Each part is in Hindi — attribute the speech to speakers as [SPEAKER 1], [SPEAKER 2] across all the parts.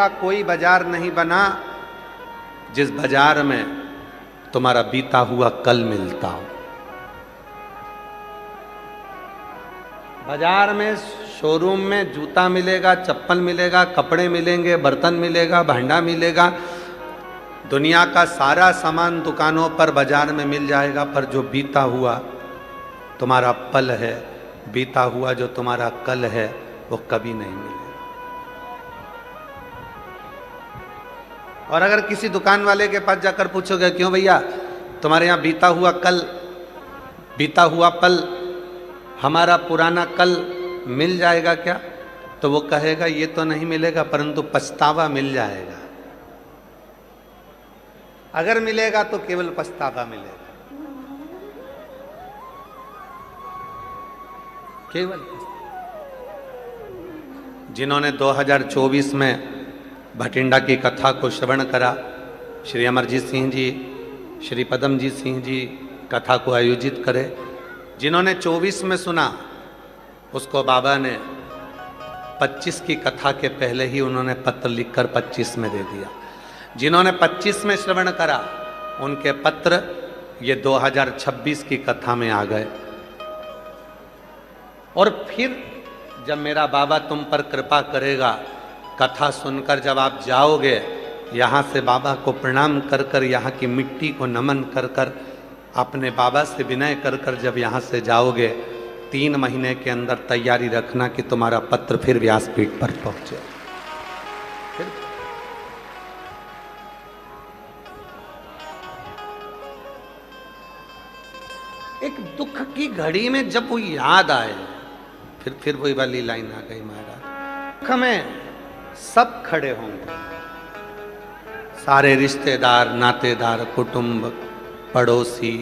[SPEAKER 1] ऐसा कोई बाजार नहीं बना जिस बाजार में तुम्हारा बीता हुआ कल मिलता हो। बाजार में, शोरूम में जूता मिलेगा, चप्पल मिलेगा, कपड़े मिलेंगे, बर्तन मिलेगा, भांडा मिलेगा, दुनिया का सारा सामान दुकानों पर, बाजार में मिल जाएगा, पर जो बीता हुआ तुम्हारा पल है, बीता हुआ जो तुम्हारा कल है, वो कभी नहीं मिलेगा। और अगर किसी दुकान वाले के पास जाकर पूछोगे, क्यों भैया तुम्हारे यहाँ बीता हुआ कल, बीता हुआ पल, हमारा पुराना कल मिल जाएगा क्या? तो वो कहेगा ये तो नहीं मिलेगा, परंतु पछतावा मिल जाएगा। अगर मिलेगा तो केवल पछतावा मिलेगा, केवल। जिन्होंने 2024 में भटिंडा की कथा को श्रवण करा, श्री अमरजीत सिंह जी, श्री पदमजीत सिंह जी कथा को आयोजित करे, जिन्होंने 24 में सुना, उसको बाबा ने 25 की कथा के पहले ही उन्होंने पत्र लिखकर 25 में दे दिया। जिन्होंने 25 में श्रवण करा, उनके पत्र ये 2026 की कथा में आ गए। और फिर जब मेरा बाबा तुम पर कृपा करेगा, कथा सुनकर जब आप जाओगे, यहाँ से बाबा को प्रणाम कर कर, यहाँ की मिट्टी को नमन कर कर, अपने बाबा से विनय कर कर जब यहाँ से जाओगे, 3 महीने के अंदर तैयारी रखना कि तुम्हारा पत्र फिर व्यासपीठ पर पहुंचे। एक दुख की घड़ी में जब वो याद आए, फिर वही वाली लाइन आ गई महाराज, दुख में सब खड़े होंगे, सारे रिश्तेदार, नातेदार, कुटुंब, पड़ोसी,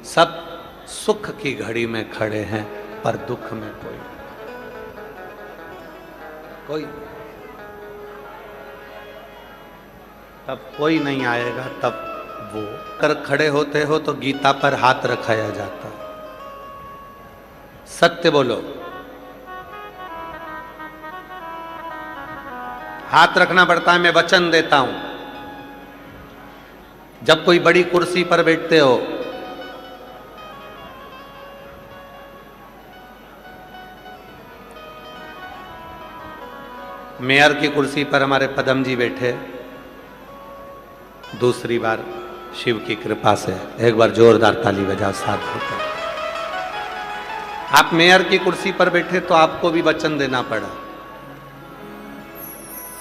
[SPEAKER 1] सब सुख की घड़ी में खड़े हैं, पर दुख में कोई तब कोई नहीं आएगा। तब वो कर खड़े होते हो तो गीता पर हाथ रखाया जाता। सत्य बोलो, हाथ रखना पड़ता है। मैं वचन देता हूं, जब कोई बड़ी कुर्सी पर बैठते हो, मेयर की कुर्सी पर हमारे पदम जी बैठे, दूसरी बार शिव की कृपा से, एक बार जोरदार ताली बजा साथ होता। आप मेयर की कुर्सी पर बैठे तो आपको भी वचन देना पड़ा।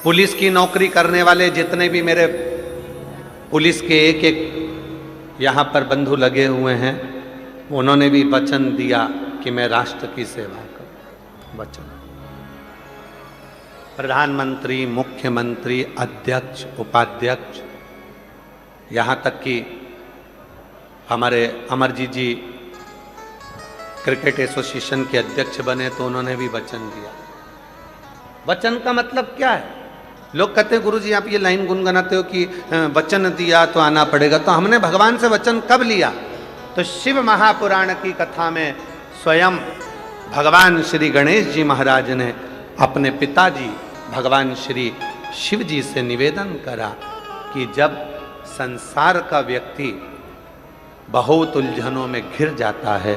[SPEAKER 1] पुलिस की नौकरी करने वाले जितने भी मेरे पुलिस के एक एक यहाँ पर बंधु लगे हुए हैं, उन्होंने भी वचन दिया कि मैं राष्ट्र की सेवा करूं। वचन प्रधानमंत्री, मुख्यमंत्री, अध्यक्ष, उपाध्यक्ष, यहाँ तक कि हमारे अमरजीत जी क्रिकेट एसोसिएशन के अध्यक्ष बने तो उन्होंने भी वचन दिया। वचन का मतलब क्या है? लोग कहते हैं गुरुजी आप ये लाइन गुनगुनाते हो कि वचन दिया तो आना पड़ेगा, तो हमने भगवान से वचन कब लिया? तो शिव महापुराण की कथा में स्वयं भगवान श्री गणेश जी महाराज ने अपने पिताजी भगवान श्री शिव जी से निवेदन करा कि जब संसार का व्यक्ति बहुत उलझनों में घिर जाता है,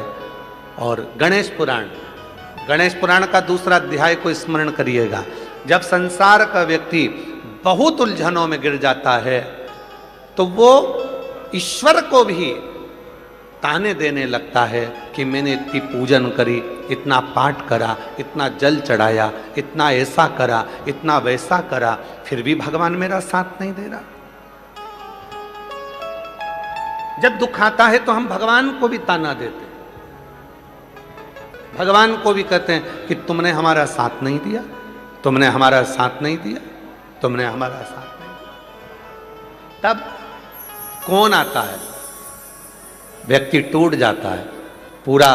[SPEAKER 1] और गणेश पुराण का दूसरा अध्याय को स्मरण करिएगा, जब संसार का व्यक्ति बहुत उलझनों में गिर जाता है तो वो ईश्वर को भी ताने देने लगता है कि मैंने इतनी पूजन करी, इतना पाठ करा, इतना जल चढ़ाया, इतना ऐसा करा, इतना वैसा करा, फिर भी भगवान मेरा साथ नहीं दे रहा। जब दुख आता है तो हम भगवान को भी ताना देते, भगवान को भी कहते हैं कि तुमने हमारा साथ नहीं दिया, तुमने हमारा साथ नहीं दिया, तुमने हमारा साथ नहीं दिया। तब कौन आता है? व्यक्ति टूट जाता है, पूरा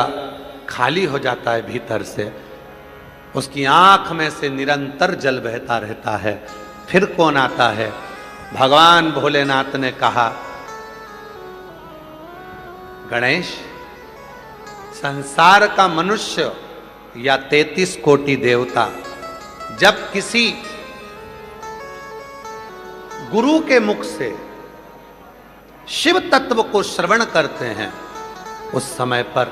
[SPEAKER 1] खाली हो जाता है भीतर से, उसकी आंख में से निरंतर जल बहता रहता है। फिर कौन आता है? भगवान भोलेनाथ ने कहा, गणेश, संसार का मनुष्य या 33 कोटि देवता जब किसी गुरु के मुख से शिव तत्व को श्रवण करते हैं, उस समय पर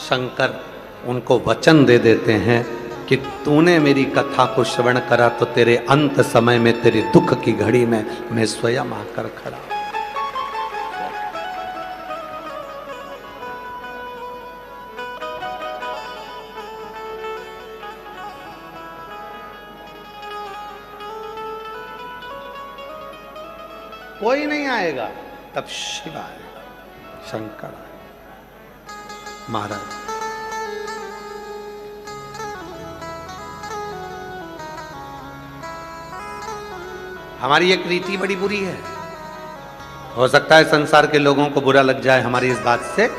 [SPEAKER 1] शंकर उनको वचन दे देते हैं कि तूने मेरी कथा को श्रवण करा तो तेरे अंत समय में, तेरे दुख की घड़ी में मैं स्वयं आकर खड़ा। कोई नहीं आएगा, तब शिव आएगा, शंकर आएगा। महाराज हमारी एक रीति बड़ी बुरी है, हो सकता है संसार के लोगों को बुरा लग जाए हमारी इस बात से।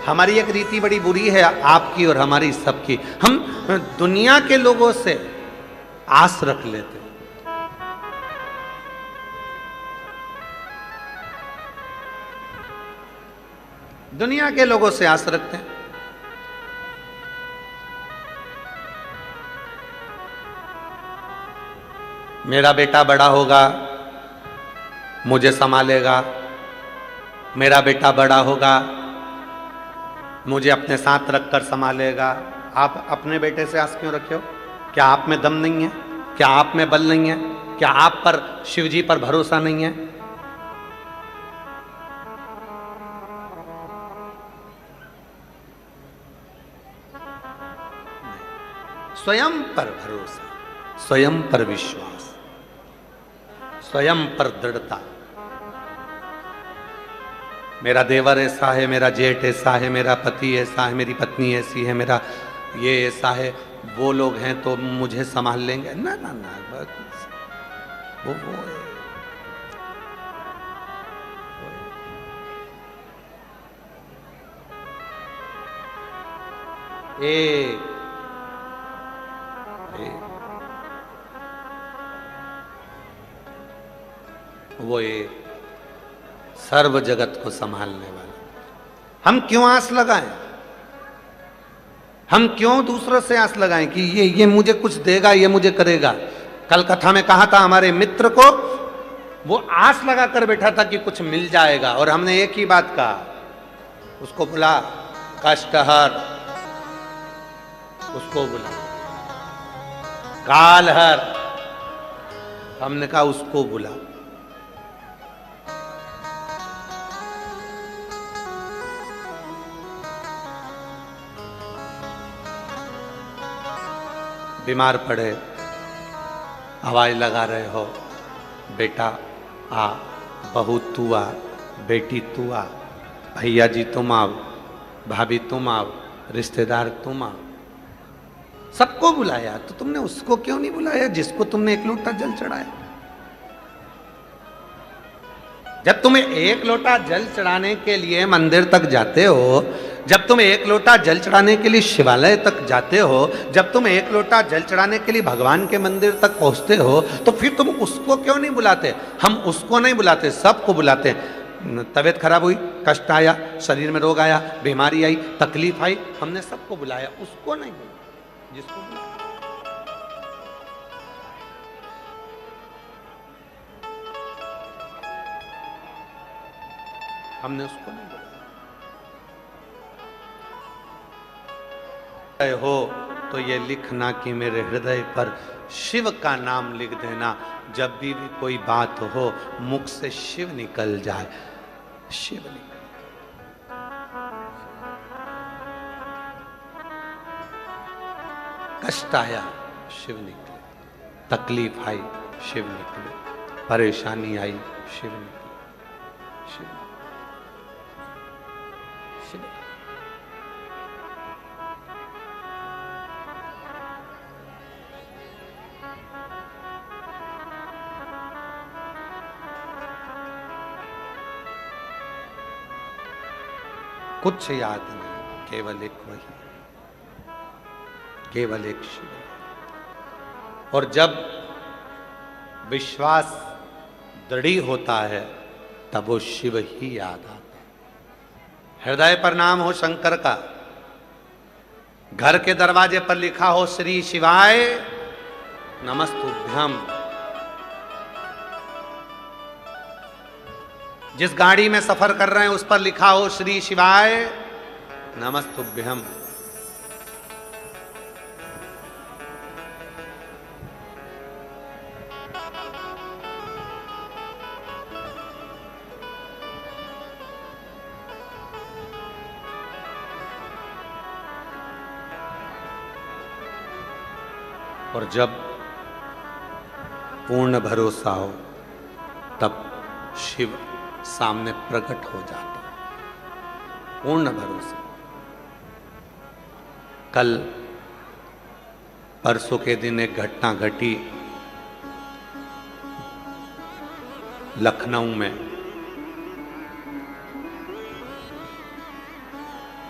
[SPEAKER 1] हमारी एक रीति बड़ी बुरी है, आपकी और हमारी सबकी। हम दुनिया के लोगों से आस रख लेते हैं। दुनिया के लोगों से आस रखते हैं। मेरा बेटा बड़ा होगा, मुझे संभालेगा, मेरा बेटा बड़ा होगा, मुझे अपने साथ रखकर संभालेगा। आप अपने बेटे से आस क्यों रखे हो? क्या आप में दम नहीं है? क्या आप में बल नहीं है? क्या आप पर शिव जी पर भरोसा नहीं है? स्वयं पर भरोसा, स्वयं पर विश्वास, स्वयं पर दृढ़ता। मेरा देवर ऐसा है, मेरा जेठ ऐसा है, मेरा पति ऐसा है, मेरी पत्नी ऐसी है, मेरा ये ऐसा है, वो लोग हैं तो मुझे संभाल लेंगे। ना ना ना, वो है। वो एक सर्व जगत को संभालने वाला। हम क्यों आस लगाएं? हम क्यों दूसरों से आस लगाएं कि ये मुझे कुछ देगा, ये मुझे करेगा? कल कथा में कहा था हमारे मित्र को, वो आस लगा कर बैठा था कि कुछ मिल जाएगा, और हमने एक ही बात कहा, उसको बुला कष्टहर, उसको बुला कालहर, हमने कहा उसको बुला। बीमार पड़े, आवाज लगा रहे हो, बेटा आ, बहू तू आ, बेटी तू आ, भैया जी तुम आओ, भाभी तुम आओ, रिश्तेदार तुम आओ, सबको बुलाया। तो तुमने उसको क्यों नहीं बुलाया जिसको तुमने एक लोटा जल चढ़ाया? जब तुम एक लोटा जल चढ़ाने के लिए मंदिर तक जाते हो, जब तुम एक लोटा जल चढ़ाने के लिए शिवालय तक जाते हो, जब तुम एक लोटा जल चढ़ाने के लिए भगवान के मंदिर तक पहुंचते हो, तो फिर तुम उसको क्यों नहीं बुलाते? हम उसको नहीं बुलाते, सबको बुलाते। तबीयत खराब हुई, कष्ट आया, शरीर में रोग आया, बीमारी आई, तकलीफ आई, हमने सबको बुलाया, उसको नहीं बुलाया जिसको बुलाया। हमने उसको नहीं बुलाया। हो तो ये लिखना कि मेरे हृदय पर शिव का नाम लिख देना, जब भी कोई बात हो मुख से शिव निकल जाए, शिव निकल। कष्ट आया, शिव निकले, तकलीफ आई, शिव निकले, परेशानी आई, शिव निकले, शिव शिव। कुछ याद नहीं, केवल एक वही, केवल एक शिव। और जब विश्वास दृढ़ होता है तब वो शिव ही याद आता है। हृदय पर नाम हो शंकर का, घर के दरवाजे पर लिखा हो श्री शिवाय नमस्तुभ्यम, जिस गाड़ी में सफर कर रहे हैं उस पर लिखा हो श्री शिवाय नमस्तुभ्यम। और जब पूर्ण भरोसा हो तब शिव सामने प्रकट हो जाता है। पूर्ण भरोसा। कल परसों के दिन एक घटना घटी लखनऊ में।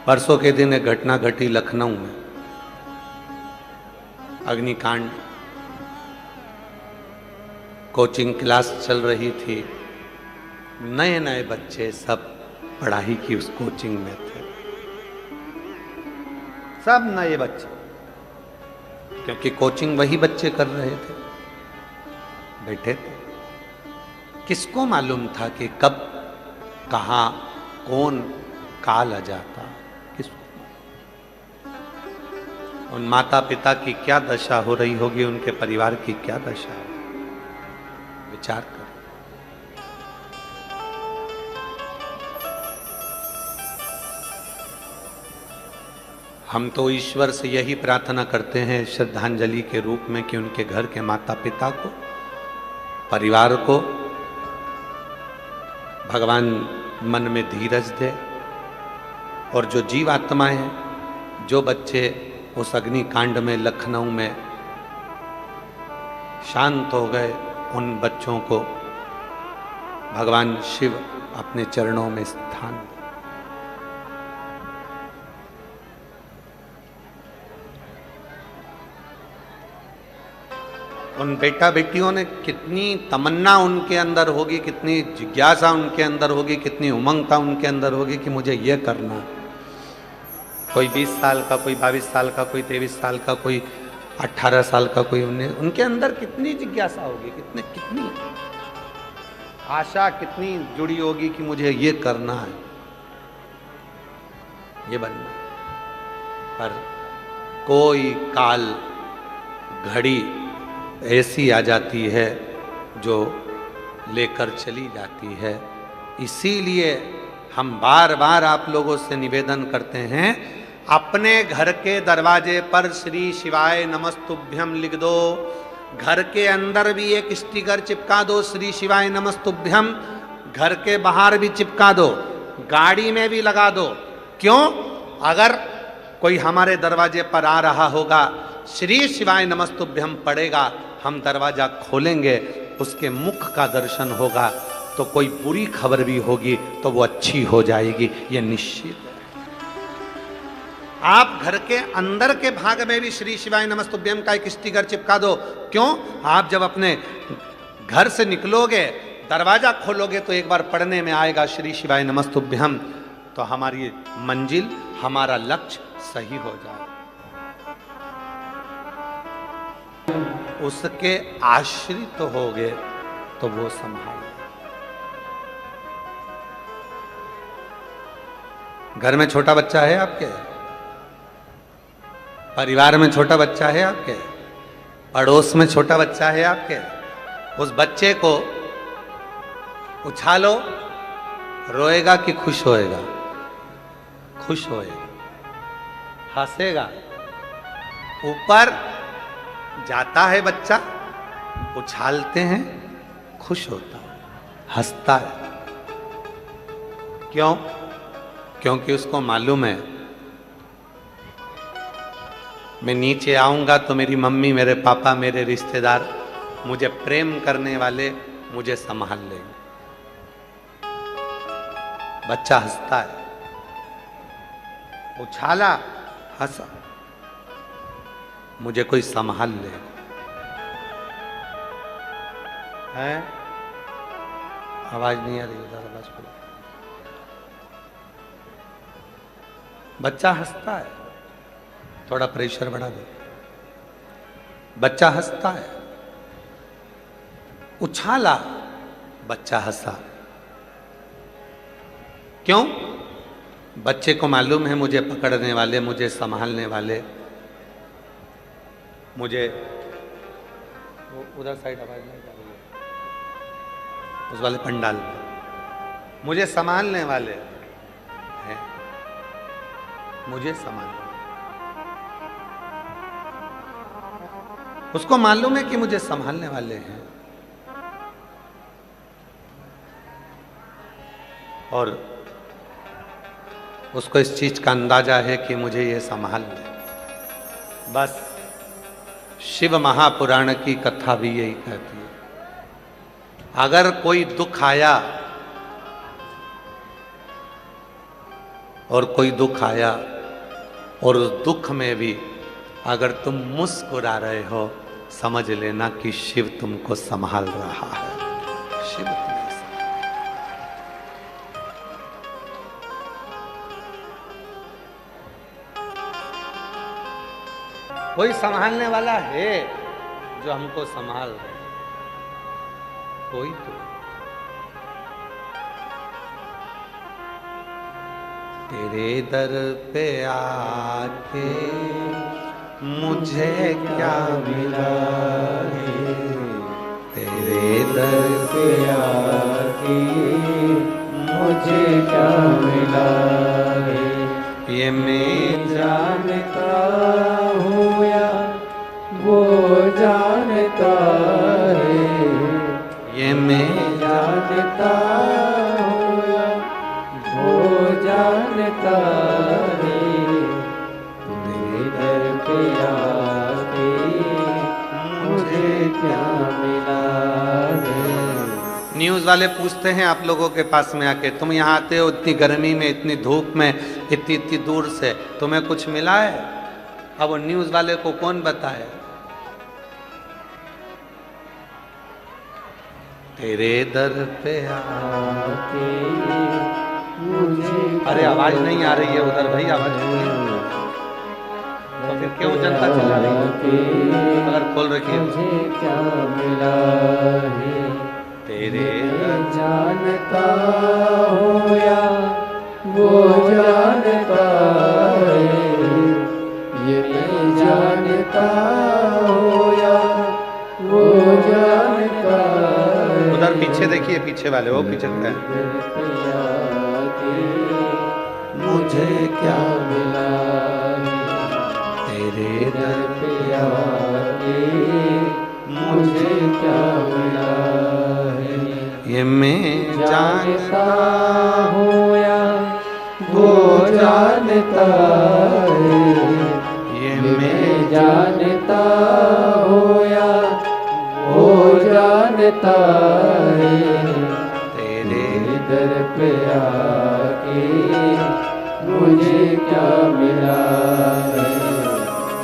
[SPEAKER 1] परसों के दिन एक घटना घटी लखनऊ में, अग्निकांड। कोचिंग क्लास चल रही थी, नए नए बच्चे सब पढ़ाई की उस कोचिंग में थे, सब नए बच्चे, क्योंकि कोचिंग वही बच्चे कर रहे थे, बैठे थे। किसको मालूम था कि कब कहां कौन काल आ जाता, किसको? उन माता पिता की क्या दशा हो रही होगी, उनके परिवार की क्या दशा होगी, विचार करो। हम तो ईश्वर से यही प्रार्थना करते हैं श्रद्धांजलि के रूप में कि उनके घर के माता पिता को, परिवार को भगवान मन में धीरज दे, और जो जीवात्माएं हैं, जो बच्चे उस अग्निकांड में लखनऊ में शांत हो गए, उन बच्चों को भगवान शिव अपने चरणों में स्थान दे। उन बेटा बेटियों ने कितनी तमन्ना उनके अंदर होगी, कितनी जिज्ञासा उनके अंदर होगी, कितनी उमंगता उनके अंदर होगी कि मुझे ये करना। कोई 20 साल का, कोई 22 साल का, कोई 23 साल का, कोई 18 साल का, कोई 19। उनके अंदर कितनी जिज्ञासा होगी, कितनी आशा कितनी जुड़ी होगी कि मुझे ये करना है, ये बनना। पर कोई काल घड़ी ऐसी आ जाती है जो लेकर चली जाती है। इसीलिए हम बार बार आप लोगों से निवेदन करते हैं, अपने घर के दरवाजे पर श्री शिवाय नमस्तुभ्यम लिख दो। घर के अंदर भी एक स्टिकर चिपका दो, श्री शिवाय नमस्तुभ्यम। घर के बाहर भी चिपका दो, गाड़ी में भी लगा दो। क्यों? अगर कोई हमारे दरवाजे पर आ रहा होगा, श्री शिवाय नमस्तुभ्यम पड़ेगा, हम दरवाजा खोलेंगे, उसके मुख का दर्शन होगा, तो कोई बुरी खबर भी होगी तो वो अच्छी हो जाएगी, ये निश्चित है। आप घर के अंदर के भाग में भी श्री शिवाय नमस्तुभ्यम का एक स्टिकर चिपका दो। क्यों? आप जब अपने घर से निकलोगे, दरवाजा खोलोगे, तो एक बार पढ़ने में आएगा श्री शिवाय नमस्तुभ्यम, तो हमारी मंजिल, हमारा लक्ष्य सही हो जाएगा। उसके आश्रित हो गए तो वो संभाल। घर में छोटा बच्चा है आपके, परिवार में छोटा बच्चा है आपके, पड़ोस में छोटा बच्चा है आपके, उस बच्चे को उछालो, रोएगा कि खुश होएगा? खुश होएगा, हंसेगा। ऊपर जाता है बच्चा, उछालते हैं, खुश होता है, हंसता है। क्यों? क्योंकि उसको मालूम है मैं नीचे आऊंगा तो मेरी मम्मी, मेरे पापा, मेरे रिश्तेदार, मुझे प्रेम करने वाले मुझे संभाल लेंगे। बच्चा हंसता है, उछाला, हंसा, मुझे कोई संभाल ले है। आवाज नहीं आ रही, उधर आवाज करो। बच्चा हंसता है, थोड़ा प्रेशर बढ़ा दो। बच्चा हंसता है, उछाला, बच्चा हंसा। क्यों? बच्चे को मालूम है मुझे पकड़ने वाले, मुझे संभालने वाले, मुझे उधर साइड आवाज नहीं जा रही है, उस वाले पंडाल में, मुझे संभालने वाले हैं, मुझे संभालने, उसको मालूम है कि मुझे संभालने वाले हैं, और उसको इस चीज का अंदाजा है कि मुझे ये संभाल ले। बस शिव महापुराण की कथा भी यही कहती है, अगर कोई दुख आया और कोई दुख आया और उस दुख में भी अगर तुम मुस्कुरा रहे हो, समझ लेना कि शिव तुमको संभाल रहा है। शिव तुम्हें कोई संभालने वाला है जो हमको संभाल रहे, कोई तो। तेरे दर पे आके मुझे क्या मिला है, तेरे दर पे आके मुझे क्या मिला है, ये मैं जानता हूँ या वो जानता है, ये मैं जानता हूँ या वो जानता है, तेरे दर पे आके मुझे क्या मिला है। न्यूज़ वाले पूछते हैं आप लोगों के पास में आके, तुम यहाँ आते हो इतनी गर्मी में, इतनी धूप में, इतनी इतनी दूर से, तुम्हें कुछ मिला है? अब वो न्यूज़ वाले को कौन बताए? तेरे दर पे आके मुझे, अरे आवाज नहीं आ रही है उधर भाई, आवाज तो फिर क्यों जनता चला रही है? अगर खोल रखी है क्या मिला है, तेरे जानता हो या वो जानता है, ये मैं जानता हो या वो जानता है। उधर पीछे देखिए, पीछे वाले वो पीछे क्या है, मुझे क्या मिला तेरे दर पे आके मुझे क्या मिला है, ये मैं जानता हूँ या वो जानता है, ये मैं जानता हूँ या वो जानता है, तेरे दर पे आके मुझे क्या मिला है,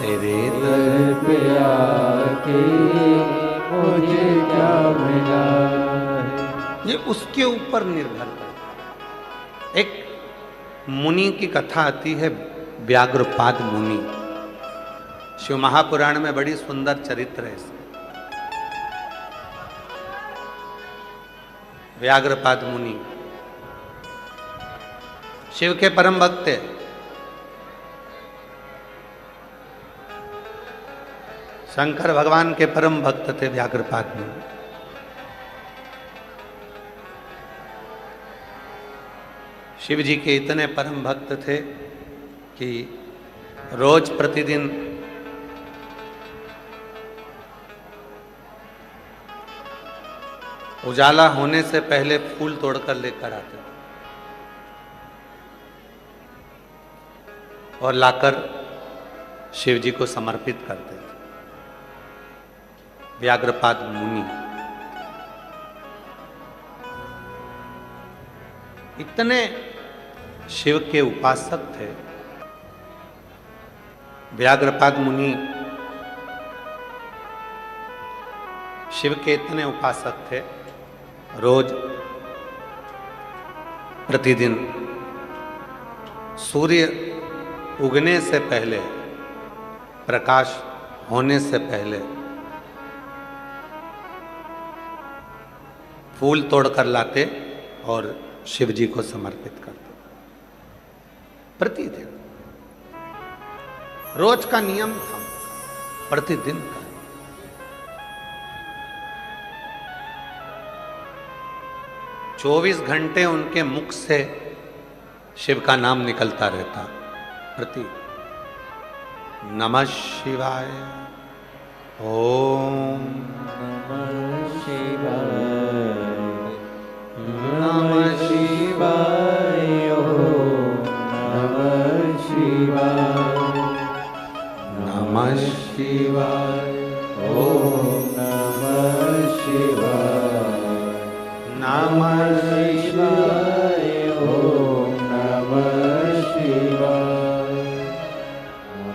[SPEAKER 1] तेरे दर पे आके मुझे क्या मिला है। ये उसके ऊपर निर्भर करता है। एक मुनि की कथा आती है, व्याघ्रपाद मुनि। शिव महापुराण में बड़ी सुंदर चरित्र है इसका। व्याघ्रपाद मुनि शिव के परम भक्त थे। शंकर भगवान के परम भक्त थे व्याघ्रपाद मुनि। शिव जी के इतने परम भक्त थे कि रोज प्रतिदिन उजाला होने से पहले फूल तोड़कर लेकर आते थे और लाकर शिव जी को समर्पित करते थे। व्याघ्रपाद मुनि इतने शिव के उपासक थे। व्याघ्रपाद मुनि शिव के इतने उपासक थे, रोज प्रतिदिन सूर्य उगने से पहले, प्रकाश होने से पहले फूल तोड़कर लाते और शिव जी को समर्पित करते। प्रतिदिन। रोज का नियम था, प्रतिदिन का। चौबीस घंटे उनके मुख से शिव का नाम निकलता रहता। प्रति नमः शिवाय, ओम
[SPEAKER 2] नमः शिवाय,
[SPEAKER 1] नमः
[SPEAKER 2] शिवाय, ओम नमः शिवाय,
[SPEAKER 1] नमः शिवाय,
[SPEAKER 2] ओम नमः शिवाय,
[SPEAKER 1] नमः
[SPEAKER 2] शिवाय, ओम नमः शिवाय,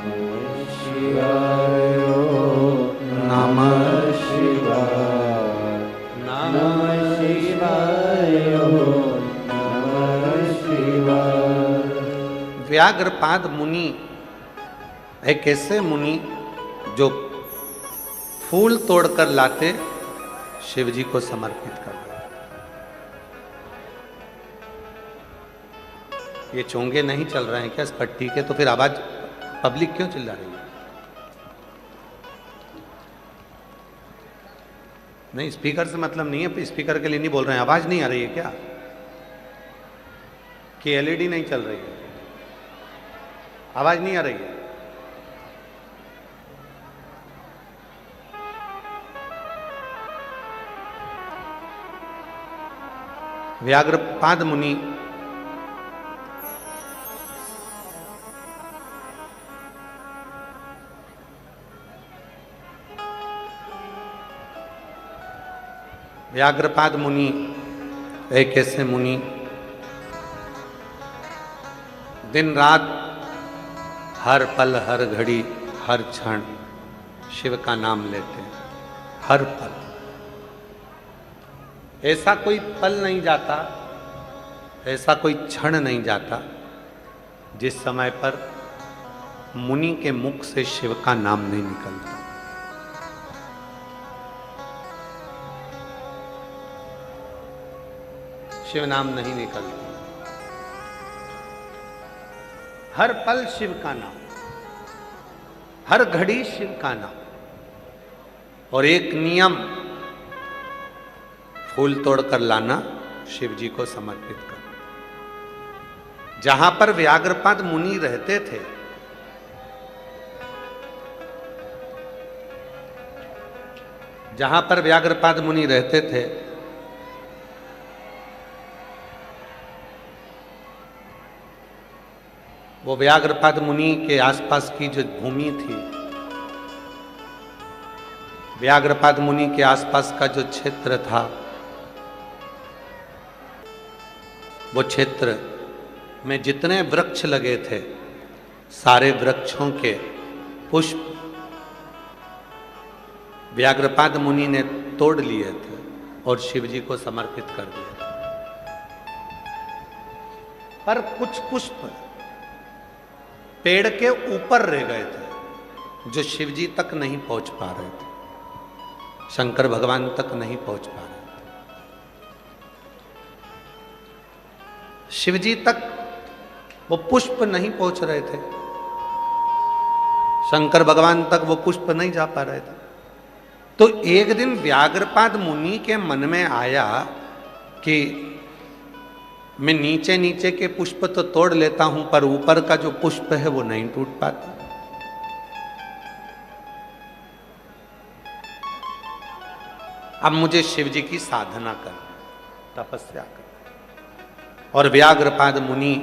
[SPEAKER 2] नमः शिवाय, ओम नमः शिवाय, नमः शिवाय, ओम नमः शिवाय।
[SPEAKER 1] व्याघ्रपाद मुनि एक ऐसे मुनि जो फूल तोड़कर लाते, शिव जी को समर्पित कर देते। ये चोंगे नहीं चल रहे हैं क्या इस पट्टी के? तो फिर आवाज पब्लिक क्यों चिल्ला रही है? नहीं, स्पीकर से मतलब नहीं है, स्पीकर के लिए नहीं बोल रहे हैं। आवाज नहीं आ रही है क्या? कि एलईडी नहीं चल रही है? आवाज नहीं आ रही है? व्याघ्रपाद मुनि व्याघ्रपाद मुनि एक ऐसे मुनि दिन रात हर पल हर घड़ी हर क्षण शिव का नाम लेते हैं। हर पल, ऐसा कोई पल नहीं जाता, ऐसा कोई क्षण नहीं जाता जिस समय पर मुनि के मुख से शिव का नाम नहीं निकलता। शिव नाम नहीं निकलता। हर पल शिव का नाम, हर घड़ी शिव का नाम। और एक नियम, फूल तोड़कर लाना, शिव जी को समर्पित करना। जहां पर व्याघ्रपाद मुनि रहते थे, जहां पर व्याघ्रपाद मुनि रहते थे, वो व्याघ्रपाद मुनि के आसपास की जो भूमि थी, व्याघ्रपाद मुनि के आसपास का जो क्षेत्र था, वो क्षेत्र में जितने वृक्ष लगे थे, सारे वृक्षों के पुष्प व्याघ्रपाद मुनि ने तोड़ लिए थे और शिव जी को समर्पित कर दिए थे। पर कुछ पुष्प पेड़ के ऊपर रह गए थे, जो शिव जी तक नहीं पहुंच पा रहे थे, शंकर भगवान तक नहीं पहुंच पा रहे थे। शिव जी तक वो पुष्प नहीं पहुंच रहे थे, शंकर भगवान तक वो पुष्प नहीं जा पा रहे थे। तो एक दिन व्याघ्रपाद मुनि के मन में आया कि मैं नीचे नीचे के पुष्प तो तोड़ लेता हूं, पर ऊपर का जो पुष्प है वो नहीं टूट पाता। अब मुझे शिव जी की साधना कर, तपस्या कर। और व्याघ्रपाद मुनि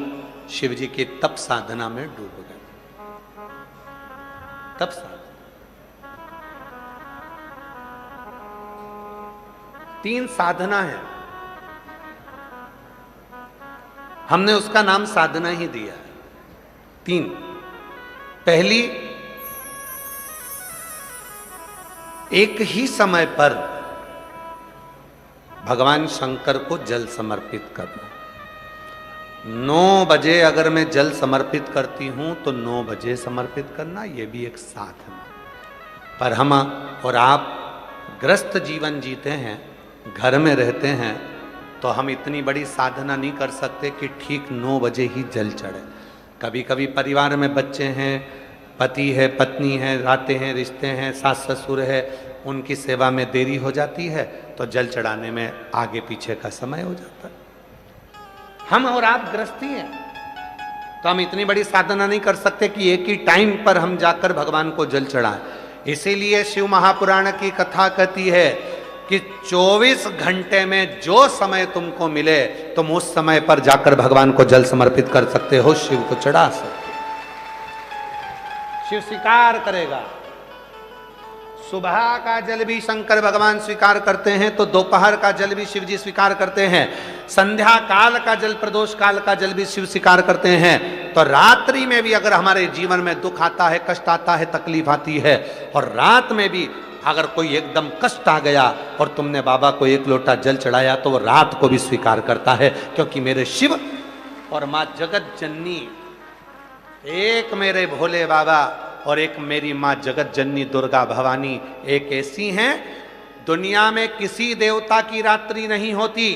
[SPEAKER 1] शिव जी की तप साधना में डूब गए। तप साधना 3 साधना है, हमने उसका नाम साधना ही दिया है। 3। पहली, एक ही समय पर भगवान शंकर को जल समर्पित करना। 9 बजे अगर मैं जल समर्पित करती हूं तो 9 बजे समर्पित करना, यह भी एक साधना। पर हम और आप ग्रस्त जीवन जीते हैं, घर में रहते हैं, तो हम इतनी बड़ी साधना नहीं कर सकते कि ठीक 9 बजे ही जल चढ़े। कभी कभी परिवार में बच्चे हैं, पति है, पत्नी है, रातें हैं, रिश्ते हैं, सास ससुर है, उनकी सेवा में देरी हो जाती है तो जल चढ़ाने में आगे पीछे का समय हो जाता है। हम और आप गृहस्थी हैं तो हम इतनी बड़ी साधना नहीं कर सकते कि एक ही टाइम पर हम जाकर भगवान को जल चढ़ाएं। इसीलिए शिव महापुराण की कथा कहती है कि 24 घंटे में जो समय तुमको मिले तुम उस समय पर जाकर भगवान को जल समर्पित कर सकते हो, शिव को चढ़ा सकते। शिव स्वीकार करेगा। सुबह का जल भी शंकर भगवान स्वीकार करते हैं तो दोपहर का जल भी शिव जी स्वीकार करते हैं, संध्या काल का जल, प्रदोष काल का जल भी शिव स्वीकार करते हैं। तो रात्रि में भी अगर हमारे जीवन में दुख आता है, कष्ट आता है, तकलीफ आती है, और रात में भी अगर कोई एकदम कष्ट आ गया और तुमने बाबा को एक लोटा जल चढ़ाया तो वो रात को भी स्वीकार करता है, क्योंकि मेरे शिव और माँ जगत जननी, एक मेरे भोले बाबा और एक मेरी माँ जगत जननी दुर्गा भवानी एक ऐसी हैं, दुनिया में किसी देवता की रात्रि नहीं होती,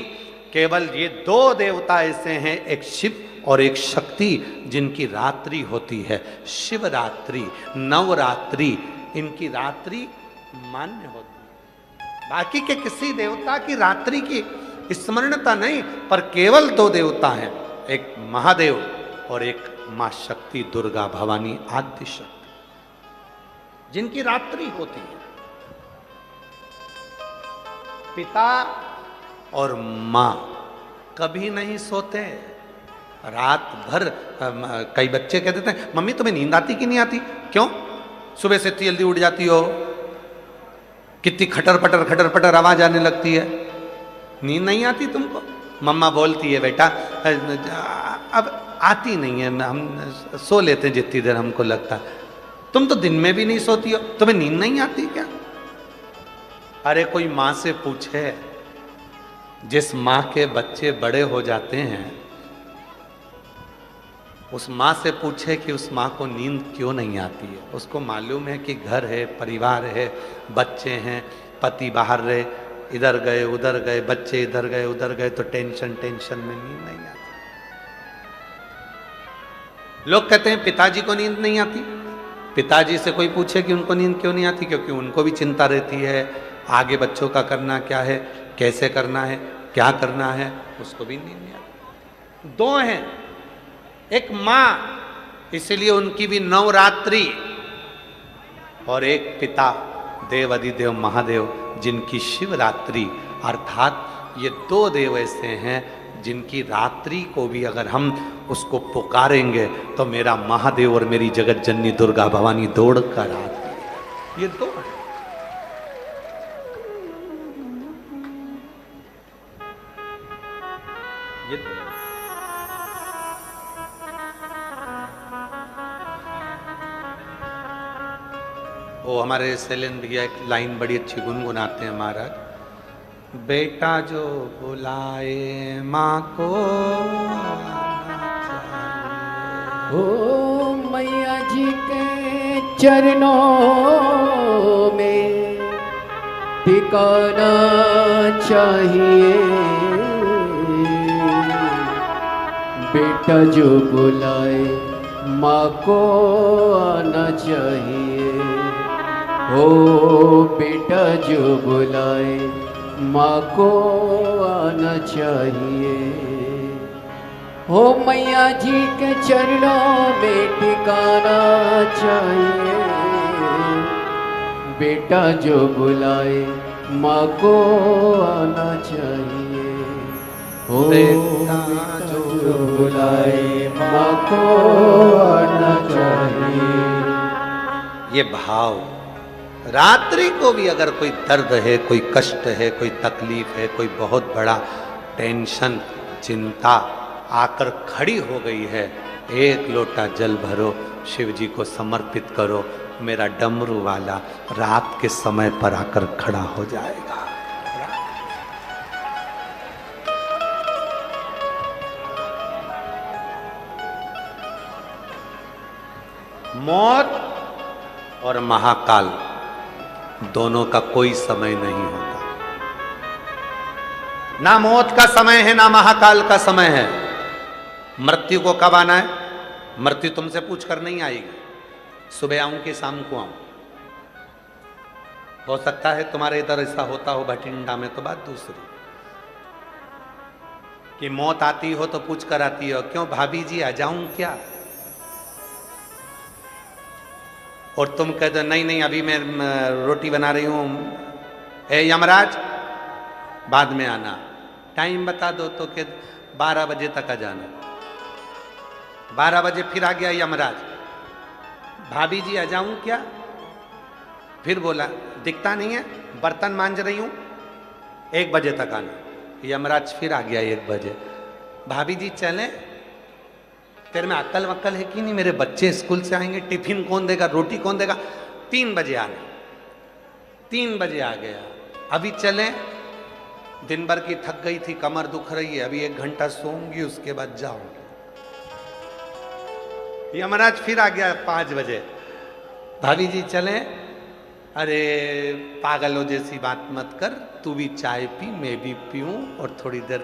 [SPEAKER 1] केवल ये दो देवता ऐसे हैं, एक शिव और एक शक्ति, जिनकी रात्रि होती है शिवरात्रि, नवरात्रि, इनकी रात्रि मान्य होती है। बाकी के किसी देवता की रात्रि की स्मरणता नहीं, पर केवल दो देवता हैं, एक महादेव और एक मां शक्ति दुर्गा भवानी आद्य शक्ति, जिनकी रात्रि होती है। पिता और मां कभी नहीं सोते, रात भर। कई बच्चे कह देते हैं मम्मी तुम्हें नींद आती कि नहीं आती? क्यों? सुबह से इतनी जल्दी उठ जाती हो, कितनी खटर पटर आवाज आने लगती है, नींद नहीं आती तुमको? मम्मा बोलती है बेटा अब आती नहीं है, हम सो लेते हैं जितनी देर हमको लगता है। तुम तो दिन में भी नहीं सोती हो, तुम्हें नींद नहीं आती क्या? अरे कोई माँ से पूछे, जिस माँ के बच्चे बड़े हो जाते हैं उस माँ से पूछे कि उस माँ को नींद क्यों नहीं आती है। उसको मालूम है कि घर है, परिवार है, बच्चे हैं, पति बाहर रहे, इधर गए उधर गए, बच्चे इधर गए उधर गए, तो टेंशन में नींद नहीं आती। लोग कहते हैं पिताजी को नींद नहीं आती। पिताजी से कोई पूछे कि उनको नींद क्यों नहीं आती, क्योंकि उनको भी चिंता रहती है, आगे बच्चों का करना क्या है, कैसे करना है, क्या करना है, उसको भी नींद नहीं आती। दो हैं, एक माँ, इसलिए उनकी भी नवरात्रि, और एक पिता देव अधिदेव महादेव, जिनकी शिवरात्रि। अर्थात ये दो देव ऐसे हैं जिनकी रात्रि को भी अगर हम उसको पुकारेंगे तो मेरा महादेव और मेरी जगत जननी दुर्गा भवानी दौड़ कर आती। ये दो हैं। ये दो। वो हमारे शैलेंद्र भैया एक लाइन बड़ी अच्छी गुनगुनाते हैं महाराज, बेटा जो बुलाए माँ को
[SPEAKER 2] ओ मैया जी के चरणों में टिकाना चाहिए, बेटा जो बुलाए माँ को आना चाहिए, ओ बेटा जो बुलाए माँ को आना चाहिए। हो मैया जी के चरणों में टिकाना चाहिए, बेटा जो बुलाए माँ को आना चाहिए। हो बेटा जो बुलाए माँ को आना चाहिए।
[SPEAKER 1] ये भाव, रात्रि को भी अगर कोई दर्द है, कोई कष्ट है, कोई तकलीफ है, कोई बहुत बड़ा टेंशन, चिंता आकर खड़ी हो गई है, एक लोटा जल भरो, शिव जी को समर्पित करो, मेरा डमरू वाला रात के समय पर आकर खड़ा हो जाएगा। मौत और महाकाल दोनों का कोई समय नहीं होता। ना मौत का समय है, ना महाकाल का समय है। मृत्यु को कब आना है? मृत्यु तुमसे पूछ कर नहीं आएगी, सुबह आऊं कि शाम को आऊं। हो सकता है तुम्हारे इधर ऐसा होता हो भटिंडा में, तो बात दूसरी कि मौत आती हो तो पूछ कर आती हो, क्यों भाभी जी आ जाऊं क्या? और तुम कह दो नहीं नहीं अभी मैं रोटी बना रही हूं, ए यमराज बाद में आना। टाइम बता दो तो कि 12 बजे तक आ जाना। 12 बजे फिर आ गया यमराज, भाभी जी आ जाऊं क्या? फिर बोला दिखता नहीं है, बर्तन मांज रही हूं, 1 बजे तक आना। यमराज फिर आ गया 1 बजे, भाभी जी चले, तेरे में अक्ल वक्ल है कि नहीं? मेरे बच्चे स्कूल से आएंगे, टिफिन कौन देगा, रोटी कौन देगा? 3 बजे आना। 3 बजे आ गया, अभी चले, दिन भर की थक गई थी, कमर दुख रही है, अभी 1 घंटा सोऊंगी उसके बाद जाऊंगी। यमराज फिर आ गया 5 बजे, भाभी जी चले, अरे पागलों जैसी बात मत कर, तू भी चाय पी मैं भी पीऊं और थोड़ी देर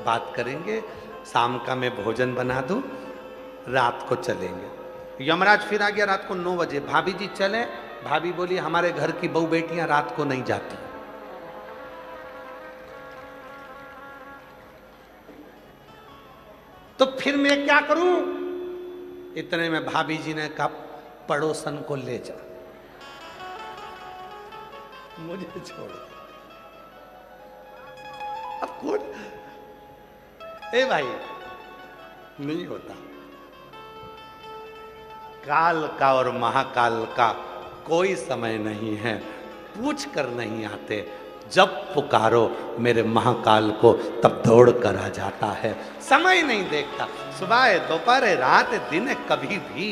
[SPEAKER 1] बात करेंगे, शाम का मैं भोजन बना दूं, रात को चलेंगे। यमराज फिर आ गया रात को 9 बजे, भाभी जी चले, भाभी बोली हमारे घर की बहू बेटियां रात को नहीं जाती। तो फिर मैं क्या करूं? इतने में भाभी जी ने कहा पड़ोसन को ले जा, मुझे छोड़। अब कौन? ए भाई नहीं होता। काल का और महाकाल का कोई समय नहीं है, पूछ कर नहीं आते, जब पुकारो मेरे महाकाल को तब दौड़ कर आ जाता है। समय नहीं देखता, सुबह है, दोपहर है, रात है, दिन है, कभी भी।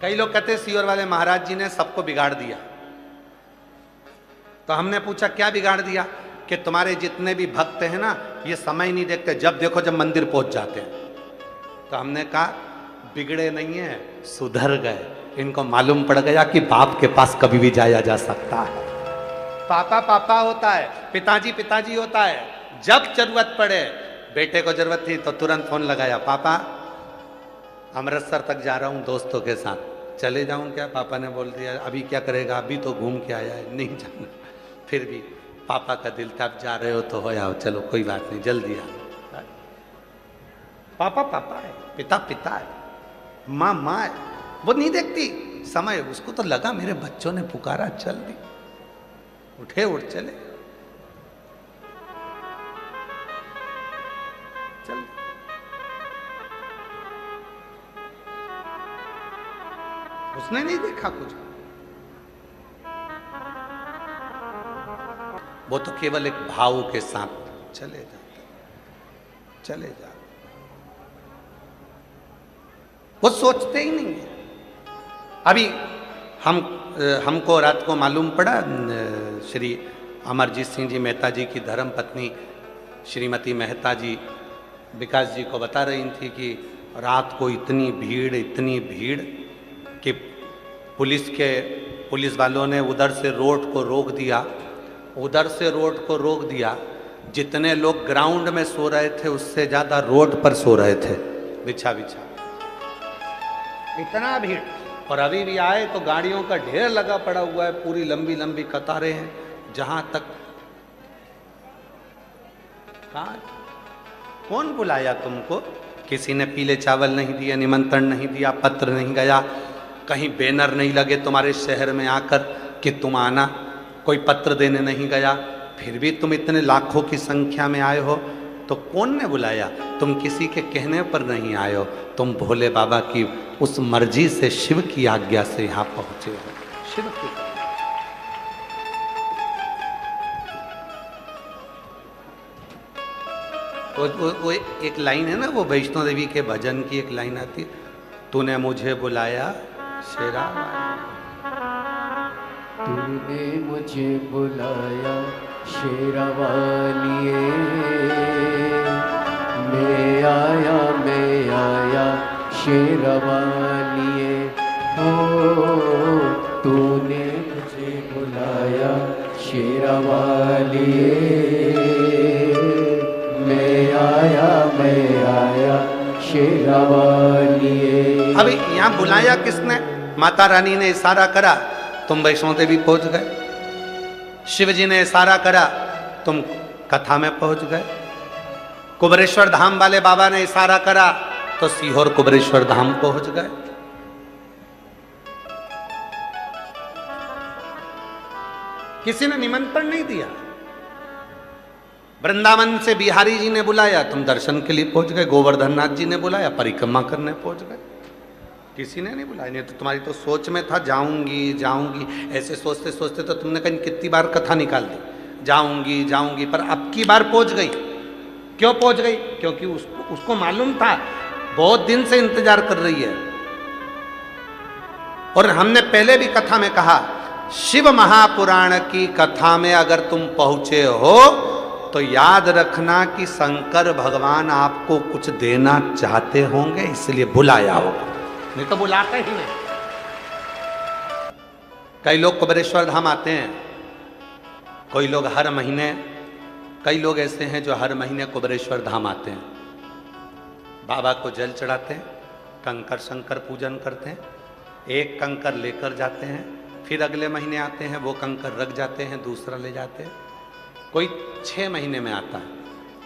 [SPEAKER 1] कई लोग कहते सीहोर वाले महाराज जी ने सबको बिगाड़ दिया। तो हमने पूछा क्या बिगाड़ दिया? कि तुम्हारे जितने भी भक्त हैं ना, ये समय नहीं देखते, जब देखो जब मंदिर पहुंच जाते हैं। तो हमने कहा बिगड़े नहीं है, सुधर गए। इनको मालूम पड़ गया कि बाप के पास कभी भी जाया जा सकता है। पापा पापा होता है, पिताजी पिताजी होता है। जब जरूरत पड़े, बेटे को जरूरत थी तो तुरंत फोन लगाया, पापा अमृतसर तक जा रहा हूं दोस्तों के साथ, चले जाऊं क्या? पापा ने बोल दिया अभी क्या करेगा, अभी तो घूम के आया है, नहीं जाना। फिर भी पापा का दिल था, जा रहे हो तो हो आओ, चलो कोई बात नहीं, जल्दी आओ। पापा पापा है, पिता पिता है, माँ माँ है, वो नहीं देखती समय। उसको तो लगा मेरे बच्चों ने पुकारा, चल दी, उठे उठ चले, चल। उसने नहीं देखा कुछ, वो तो केवल एक भाव के साथ चले जाते, चले जाते, वो सोचते ही नहीं है। अभी हमको रात को मालूम पड़ा, श्री अमरजीत सिंह जी मेहता जी की धर्म पत्नी श्रीमती मेहता जी विकास जी को बता रही थी कि रात को इतनी भीड़ कि पुलिस वालों ने उधर से रोड को रोक दिया। जितने लोग ग्राउंड में सो रहे थे उससे ज्यादा रोड पर सो रहे थे, बिछा इतना भीड़। और अभी भी आए तो गाड़ियों का ढेर लगा पड़ा हुआ है, पूरी लंबी लंबी कतारें हैं। जहां तक कहा, कौन बुलाया तुमको? किसी ने पीले चावल नहीं दिए, निमंत्रण नहीं दिया, पत्र नहीं गया, कहीं बैनर नहीं लगे तुम्हारे शहर में आकर कि तुम आना, कोई पत्र देने नहीं गया। फिर भी तुम इतने लाखों की संख्या में आए हो, तो कौन ने बुलाया? तुम किसी के कहने पर नहीं आए हो, तुम भोले बाबा की उस मर्जी से, शिव की आज्ञा से यहाँ पहुंचे हो। शिव की वो एक लाइन है ना, वो वैष्णो देवी के भजन की एक लाइन आती है, तूने मुझे बुलाया शेरा
[SPEAKER 2] तूने मुझे बुलाया शेरावालिए, मैं आया शेरावालिए, हो तूने मुझे बुलाया शेरावालिए, मैं आया शेरावालिए।
[SPEAKER 1] अभी यहाँ बुलाया किसने? माता रानी ने इशारा करा, तुम वैष्णो देवी पहुंच गए। शिव जी ने इशारा करा, तुम कथा में पहुंच गए। कुबरेश्वर धाम वाले बाबा ने इशारा करा तो सीहोर कुबरेश्वर धाम पहुंच गए। किसी ने निमंत्रण नहीं दिया। वृंदावन से बिहारी जी ने बुलाया, तुम दर्शन के लिए पहुंच गए। गोवर्धन नाथ जी ने बुलाया, परिक्रमा करने पहुंच गए। किसी ने नहीं बुलाया। नहीं तो तुम्हारी तो सोच में था जाऊंगी जाऊंगी, ऐसे सोचते सोचते तो तुमने कहीं कितनी बार कथा निकाल दी, जाऊंगी जाऊंगी, पर अब की बार पहुंच गई। क्यों पहुंच गई? क्योंकि उसको मालूम था, बहुत दिन से इंतजार कर रही है। और हमने पहले भी कथा में कहा, शिव महापुराण की कथा में अगर तुम पहुंचे हो तो याद रखना कि शंकर भगवान आपको कुछ देना चाहते होंगे, इसलिए बुलाया होगा, नहीं तो बुलाते ही नहीं। कई लोग कुबेरेश्वर धाम आते हैं, कोई लोग हर महीने, कई लोग ऐसे हैं जो हर महीने कुबेरेश्वर धाम आते हैं, बाबा को जल चढ़ाते हैं, कंकर शंकर पूजन करते हैं, एक कंकर लेकर जाते हैं, फिर अगले महीने आते हैं, वो कंकर रख जाते हैं, दूसरा ले जाते हैं। कोई 6 महीने में आता है,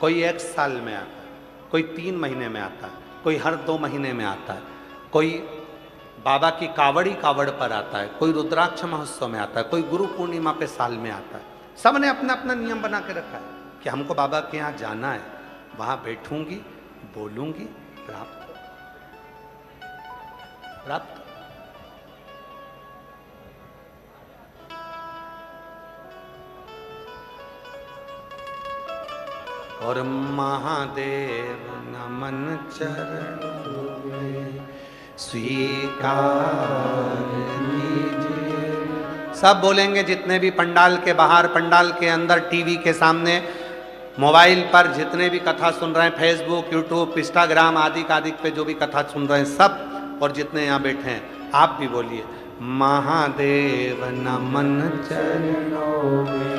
[SPEAKER 1] कोई 1 साल में आता है, कोई 3 महीने में आता है, कोई हर 2 महीने में आता है, कोई बाबा की कावड़ी कावड़ पर आता है, कोई रुद्राक्ष महोत्सव में आता है, कोई गुरु पूर्णिमा पे साल में आता है। सब ने अपना अपना नियम बना के रखा है कि हमको बाबा के यहाँ जाना है, वहाँ बैठूंगी, बोलूंगी, प्राप्त प्राप्त। और महादेव नमन चरणों में स्वीकार कीजिए। सब बोलेंगे, जितने भी पंडाल के बाहर, पंडाल के अंदर, टीवी के सामने, मोबाइल पर जितने भी कथा सुन रहे हैं, फेसबुक, यूट्यूब, इंस्टाग्राम आदि पे जो भी कथा सुन रहे हैं सब, और जितने यहाँ बैठे हैं आप भी बोलिए, महादेव नमन चरणों में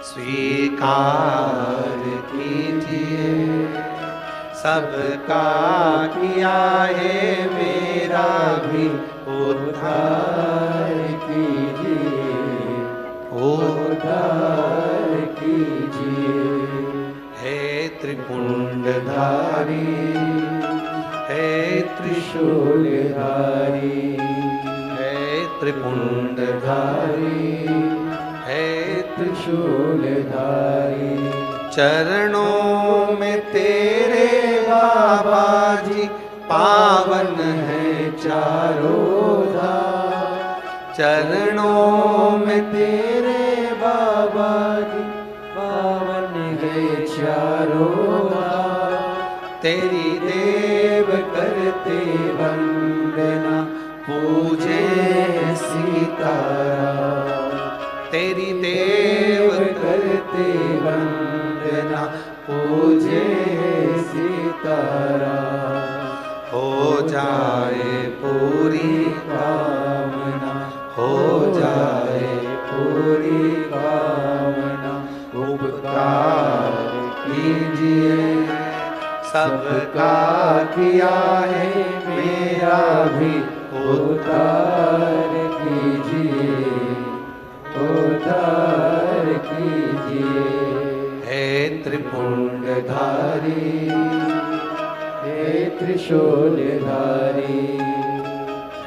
[SPEAKER 1] स्वीकार कीजिए। सबका किया है मेरा भी उद्धार कीजिए, उद्धार कीजिए। हे त्रिपुंडधारी, हे त्रिशूलधारी, हे त्रिपुंडधारी, हे त्रिशूलधारी। चरणों में तेरे बाबा जी पावन है चारों धाम। चरणों में तेरे बाबा जी पावन है चारों धाम। तेरी देव करते वंदना, पूजे सीताराम। तेरी देव करते वंदना, पूजे सीताराम। हो जाए पूरी कामना, हो जाए पूरी कामना। उपकार कीजिए, सबका किया है मेरा भी उद्धार कीजिए, उद्धार कीजिए। हे त्रिपुंडधारी, हे त्रिशूलधारी,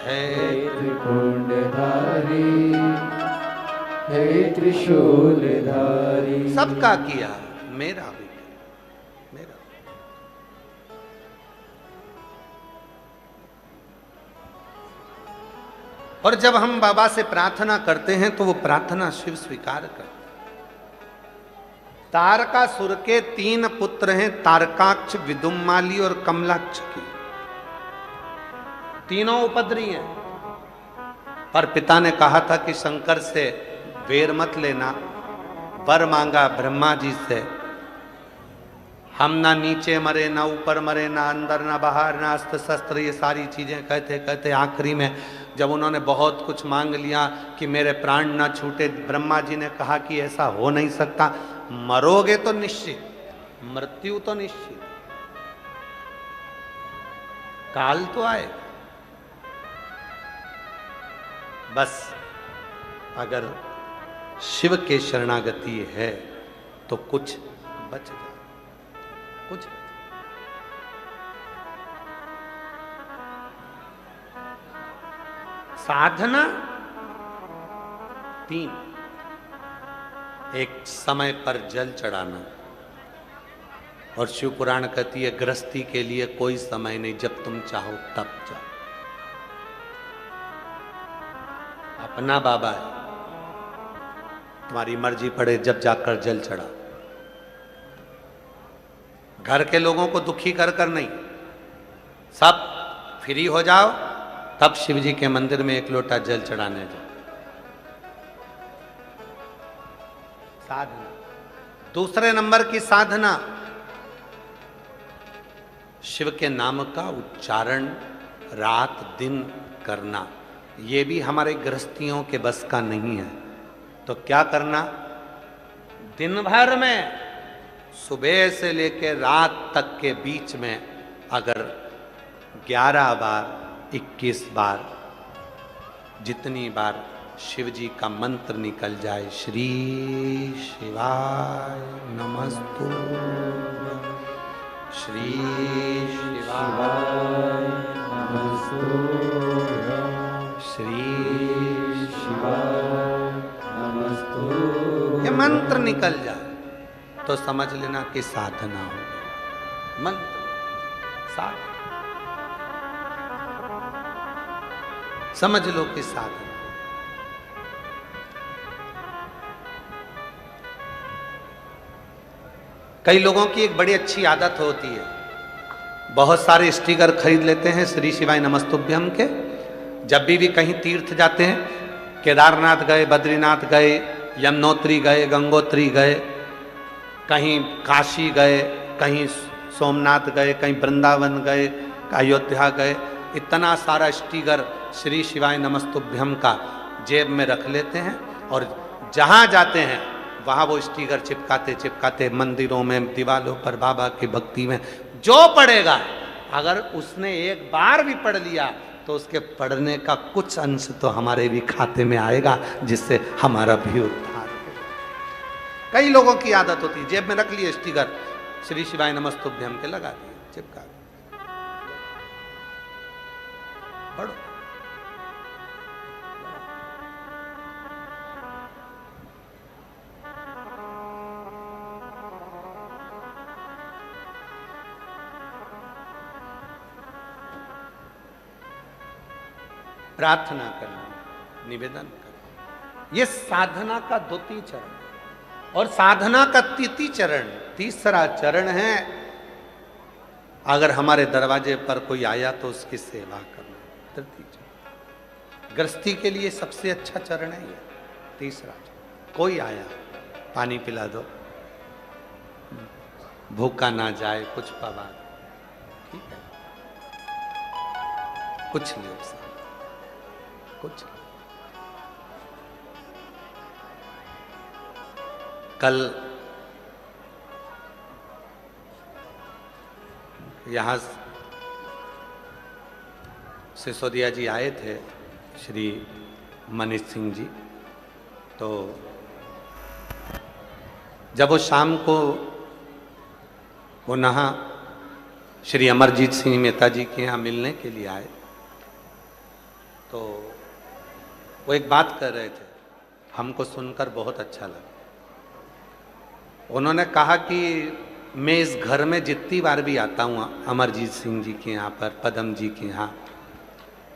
[SPEAKER 1] हे त्रिपुंडधारी, हे त्रिशूलधारी। सबका किया, मेरा भी, मेरा। और जब हम बाबा से प्रार्थना करते हैं तो वो प्रार्थना शिव स्वीकार करते। तारकासुर के 3 पुत्र हैं, तारकाक्ष, विदुम्माली और कमलाक्ष की। तीनों उपद्री हैं, पर पिता ने कहा था कि शंकर से वेर मत लेना। वर मांगा ब्रह्मा जी से, हम ना नीचे मरे, ना ऊपर मरे, ना अंदर, ना बाहर, ना अस्त्र शस्त्र, ये सारी चीजें कहते कहते आखिरी में जब उन्होंने बहुत कुछ मांग लिया कि मेरे प्राण ना छूटे, ब्रह्मा जी ने कहा कि ऐसा हो नहीं सकता, मरोगे तो निश्चित, मृत्यु तो निश्चित, काल तो आए, बस अगर शिव के शरणागति है तो कुछ बच जाए, कुछ। साधना 3, एक समय पर जल चढ़ाना, और शिव पुराण कहती है गृहस्थी के लिए कोई समय नहीं, जब तुम चाहो तब जाओ। अपना बाबा है, तुम्हारी मर्जी पड़े जब जाकर जल चढ़ा। घर के लोगों को दुखी कर कर नहीं, सब फ्री हो जाओ तब शिव जी के मंदिर में एक लोटा जल चढ़ाने जाओ। साधना। दूसरे नंबर की साधना, शिव के नाम का उच्चारण रात दिन करना। ये भी हमारे गृहस्थियों के बस का नहीं है। तो क्या करना, दिन भर में सुबह से लेकर रात तक के बीच में अगर 11 बार 21 बार जितनी बार शिव जी का मंत्र निकल जाए, श्री शिवाय नमस्तुभ्यं, श्री शिवाय नमस्तुभ्यं, श्री शिवाय नमस्तुभ्यं, ये मंत्र निकल जाए तो समझ लेना कि साधना हो गई। मंत्र साधना, समझ लो कि साधना। कई लोगों की एक बड़ी अच्छी आदत होती है, बहुत सारे स्टिकर खरीद लेते हैं श्री शिवाय नमस्तुभ्यम के। जब भी कहीं तीर्थ जाते हैं, केदारनाथ गए, बद्रीनाथ गए, यमुनोत्री गए, गंगोत्री गए, कहीं काशी गए, कहीं सोमनाथ गए, कहीं वृंदावन गए, अयोध्या गए, इतना सारा स्टिकर श्री शिवाय नमस्तुभ्यम का जेब में रख लेते हैं और जहाँ जाते हैं वहाँ वो स्टिकर चिपकाते चिपकाते मंदिरों में, दीवालों पर बाबा की भक्ति में जो पढ़ेगा, अगर उसने एक बार भी पढ़ लिया तो उसके पढ़ने का कुछ अंश तो हमारे भी खाते में आएगा, जिससे हमारा भी उद्धार हो। कई लोगों की आदत होती है, जेब में रख लिए स्टिकर श्री शिवाय नमस्तुभ्यम के, लगा दिए, चिपका दिए। पढ़ो। प्रार्थना करना, निवेदन करना, ये साधना का द्वितीय चरण। और साधना का तृतीय चरण, तीसरा चरण है, अगर हमारे दरवाजे पर कोई आया तो उसकी सेवा करना, तृतीय चरण। गृहस्थी के लिए सबसे अच्छा चरण है ये, तीसरा चरण। कोई आया, पानी पिला दो, भूखा ना जाए, कुछ पवा दो, ठीक है, कुछ नहीं हो सकता, कुछ। कल यहाँ सिसोदिया जी आए थे, श्री मनीष सिंह जी। तो जब वो शाम को पुनः श्री अमरजीत सिंह मेहता जी के यहाँ मिलने के लिए आए, तो वो एक बात कर रहे थे, हमको सुनकर बहुत अच्छा लगा। उन्होंने कहा कि मैं इस घर में जितनी बार भी आता हूँ, अमरजीत सिंह जी के यहाँ पर, पदम जी के यहाँ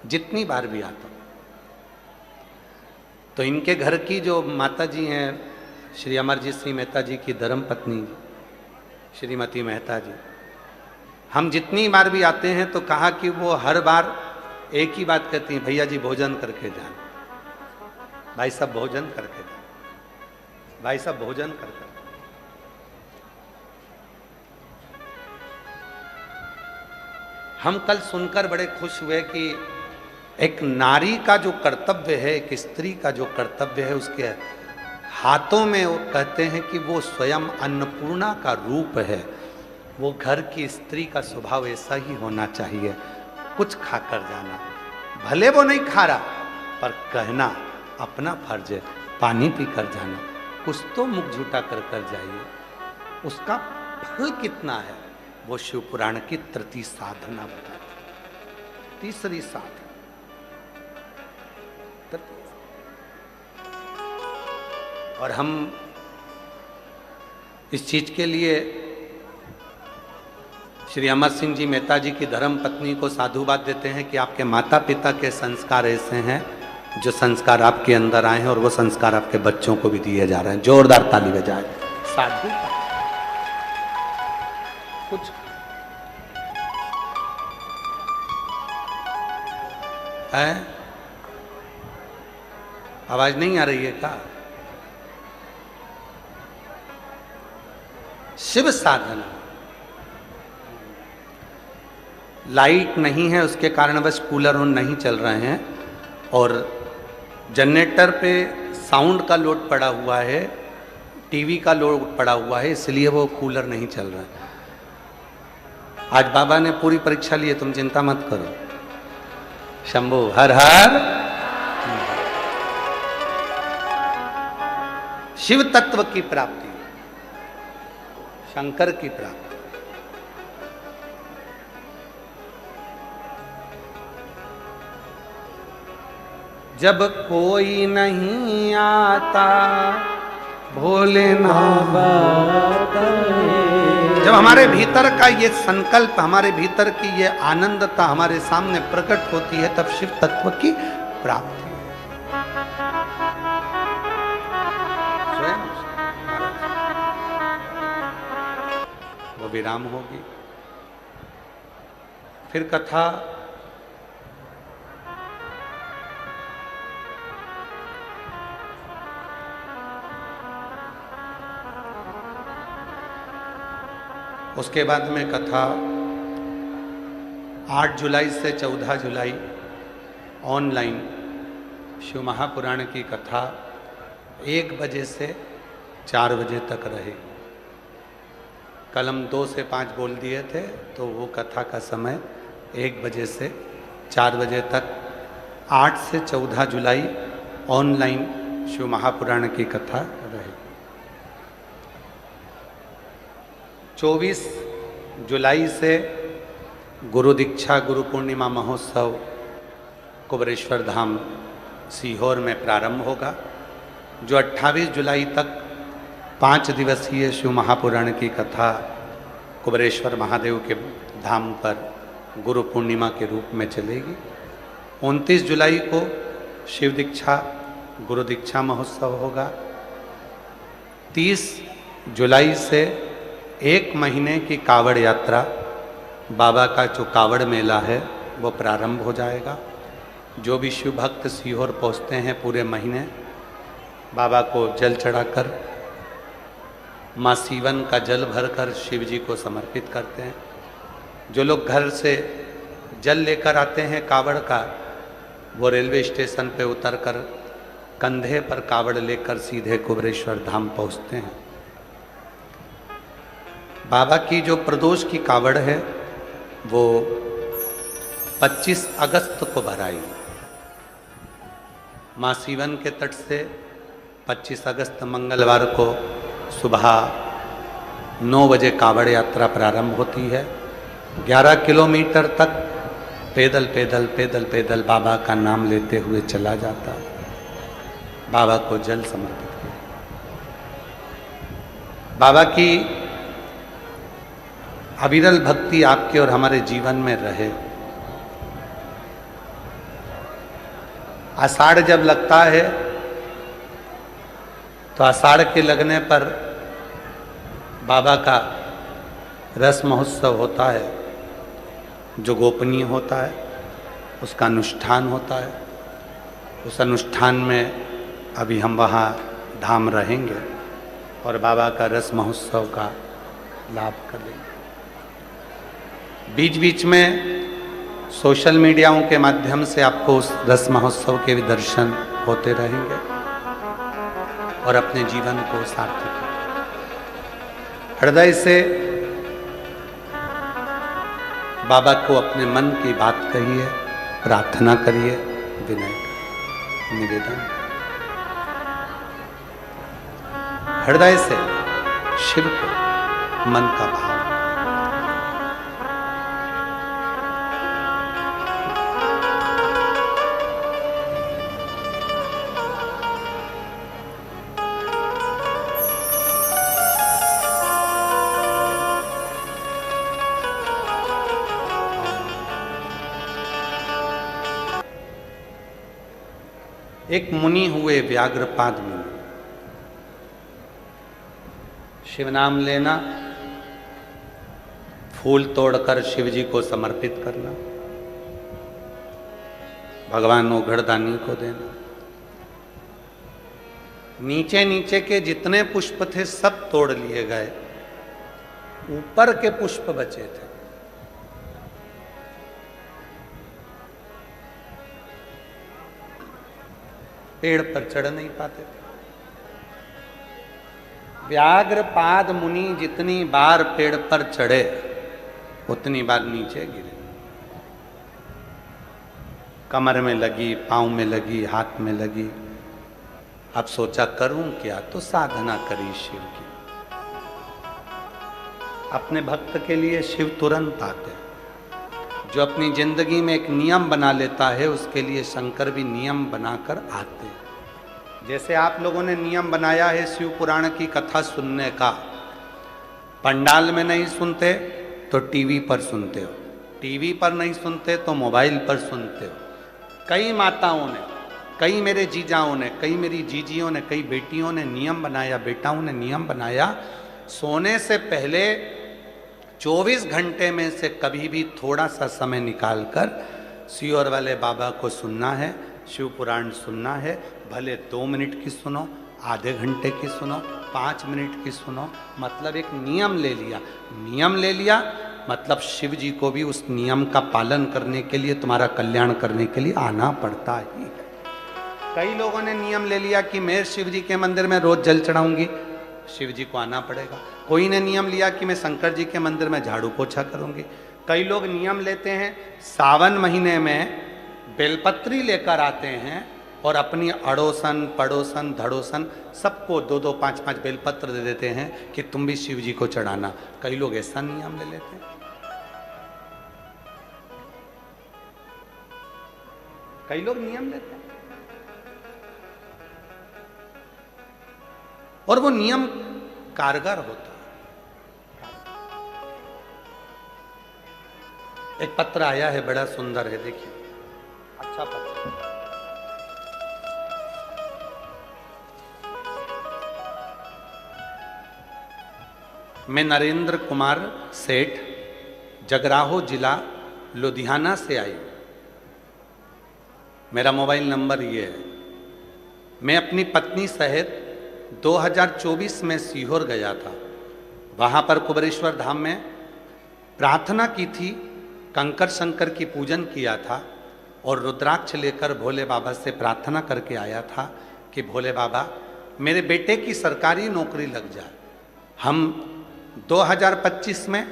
[SPEAKER 1] जितनी बार भी आता हूँ, तो इनके घर की जो माता जी हैं, श्री अमरजीत सिंह मेहता जी की धर्मपत्नी श्रीमती मेहता जी, हम जितनी बार भी आते हैं तो कहा कि वो हर बार एक ही बात कहती हैं, भैया जी भोजन करके जाना, भाई साहब भोजन करके जाना, भाई साहब भोजन करके। हम कल सुनकर बड़े खुश हुए कि एक नारी का जो कर्तव्य है, एक स्त्री का जो कर्तव्य है, उसके हाथों में वो कहते हैं कि वो स्वयं अन्नपूर्णा का रूप है। वो घर की स्त्री का स्वभाव ऐसा ही होना चाहिए, कुछ खाकर जाना, भले वो नहीं खा रहा, पर कहना अपना फर्ज है। पानी पी कर जाना, कुछ तो मुख झूठा कर कर जाइए, उसका फल कितना है वो शिव पुराण की तृतीय साधना बताती। तीसरी साधना और हम इस चीज के लिए श्री अमर सिंह जी मेहता जी की धर्म पत्नी को साधुवाद देते हैं कि आपके माता पिता के संस्कार ऐसे हैं जो संस्कार आपके अंदर आए हैं और वो संस्कार आपके बच्चों को भी दिए जा रहे हैं। जोरदार ताली बजाए। साधु कुछ है, आवाज नहीं आ रही है क्या? शिव साधना, लाइट नहीं है उसके कारण बस कूलर ऑन नहीं चल रहे हैं और जनरेटर पे साउंड का लोड पड़ा हुआ है, टीवी का लोड पड़ा हुआ है, इसलिए वो कूलर नहीं चल रहा है। आज बाबा ने पूरी परीक्षा ली है, तुम चिंता मत करो। शंभू हर हर। शिव तत्व की प्राप्ति, शंकर की प्राप्ति। जब कोई नहीं आता भोलेनाथ, जब हमारे भीतर का ये संकल्प, हमारे भीतर की ये आनंदता हमारे सामने प्रकट होती है, तब शिव तत्व की प्राप्ति वो विराम होगी। फिर कथा उसके बाद में कथा 8 जुलाई से 14 जुलाई ऑनलाइन शिव महापुराण की कथा 1 बजे से 4 बजे तक रहेगी। कल हम 2 से 5 बोल दिए थे, तो वो कथा का समय 1 बजे से 4 बजे तक 8 से 14 जुलाई ऑनलाइन शिव महापुराण की कथा रहेगी। 24 जुलाई से गुरु दीक्षा गुरु पूर्णिमा महोत्सव कुबरेश्वर धाम सीहोर में प्रारंभ होगा, जो 28 जुलाई तक 5 दिवसीय शिव महापुराण की कथा कुबरेश्वर महादेव के धाम पर गुरु पूर्णिमा के रूप में चलेगी। 29 जुलाई को शिव दीक्षा गुरु दीक्षा महोत्सव होगा। 30 जुलाई से 1 महीने की कावड़ यात्रा, बाबा का जो कावड़ मेला है वो प्रारंभ हो जाएगा। जो भी शिव भक्त सीहोर पहुँचते हैं पूरे महीने बाबा को जल चढ़ाकर, माँ सीवन का जल भरकर शिव जी को समर्पित करते हैं। जो लोग घर से जल लेकर आते हैं कावड़ का, वो रेलवे स्टेशन पे उतरकर कंधे पर कावड़ लेकर सीधे कुबरेश्वर धाम पहुँचते हैं। बाबा की जो प्रदोष की कावड़ है वो 25 अगस्त को भराई। माँ सीवन के तट से 25 अगस्त मंगलवार को सुबह 9 बजे कावड़ यात्रा प्रारंभ होती है। 11 किलोमीटर तक पैदल पैदल पैदल पैदल बाबा का नाम लेते हुए चला जाता, बाबा को जल समर्पित किया। बाबा की अविरल भक्ति आपके और हमारे जीवन में रहे। आषाढ़ जब लगता है तो आषाढ़ के लगने पर बाबा का रस महोत्सव होता है, जो गोपनीय होता है, उसका अनुष्ठान होता है। उस अनुष्ठान में अभी हम वहाँ धाम रहेंगे और बाबा का रस महोत्सव का लाभ करेंगे। बीच बीच में सोशल मीडियाओं के माध्यम से आपको उस रस महोत्सव के भी दर्शन होते रहेंगे और अपने जीवन को सार्थक हृदय से बाबा को अपने मन की बात कहिए, प्रार्थना करिए, विनय। निवेदन, हृदय से शिव को मन का भाव। एक मुनि हुए व्याघ्रपाद मुनि। शिव नाम लेना, फूल तोड़कर शिव जी को समर्पित करना, भगवान ओघड़दानी को देना। नीचे नीचे के जितने पुष्प थे सब तोड़ लिए गए, ऊपर के पुष्प बचे थे। पेड़ पर चढ़ नहीं पाते थे। व्याघ्रपाद मुनि जितनी बार पेड़ पर चढ़े उतनी बार नीचे गिरे। कमर में लगी, पांव में लगी, हाथ में लगी। अब सोचा करूं क्या, तो साधना करी शिव की। अपने भक्त के लिए शिव तुरंत आते हैं। जो अपनी जिंदगी में एक नियम बना लेता है उसके लिए शंकर भी नियम बनाकर आते हैं। जैसे आप लोगों ने नियम बनाया है शिव पुराण की कथा सुनने का, पंडाल में नहीं सुनते तो टीवी पर सुनते हो, टीवी पर नहीं सुनते तो मोबाइल पर सुनते हो। कई माताओं ने, कई मेरे जीजाओं ने, कई मेरी जीजियों ने, कई बेटियों ने नियम बनाया, बेटाओं ने नियम बनाया, सोने से पहले 24 घंटे में से कभी भी थोड़ा सा समय निकालकर सीहोर वाले बाबा को सुनना है, शिव पुराण सुनना है। भले 2 मिनट की सुनो, आधे घंटे की सुनो, 5 मिनट की सुनो, मतलब एक नियम ले लिया। नियम ले लिया मतलब शिव जी को भी उस नियम का पालन करने के लिए, तुम्हारा कल्याण करने के लिए आना पड़ता ही है। कई लोगों ने नियम ले लिया कि मैं शिव जी के मंदिर में रोज जल चढ़ाऊंगी, शिव जी को आना पड़ेगा। कोई ने नियम लिया कि मैं शंकर जी के मंदिर में झाड़ू पोछा करूंगी। कई लोग नियम लेते हैं सावन महीने में बेलपत्री लेकर आते हैं और अपनी अड़ोसन पड़ोसन धड़ोसन सबको 2-2 5-5 बेलपत्र दे देते हैं कि तुम भी शिव जी को चढ़ाना। कई लोग ऐसा नियम ले लेते हैं। कई लोग नियम लेते हैं और वो नियम कारगर होता है। एक पत्र आया है, बड़ा सुंदर है, देखिए, अच्छा पत्र। मैं नरेंद्र कुमार सेठ, जगराहो जिला लुधियाना से आई। मेरा मोबाइल नंबर ये है। मैं अपनी पत्नी सहित 2024 में सीहोर गया था। वहाँ पर कुबेरेश्वर धाम में प्रार्थना की थी, कंकर शंकर की पूजन किया था और रुद्राक्ष लेकर भोले बाबा से प्रार्थना करके आया था कि भोले बाबा मेरे बेटे की सरकारी नौकरी लग जाए। हम 2025 में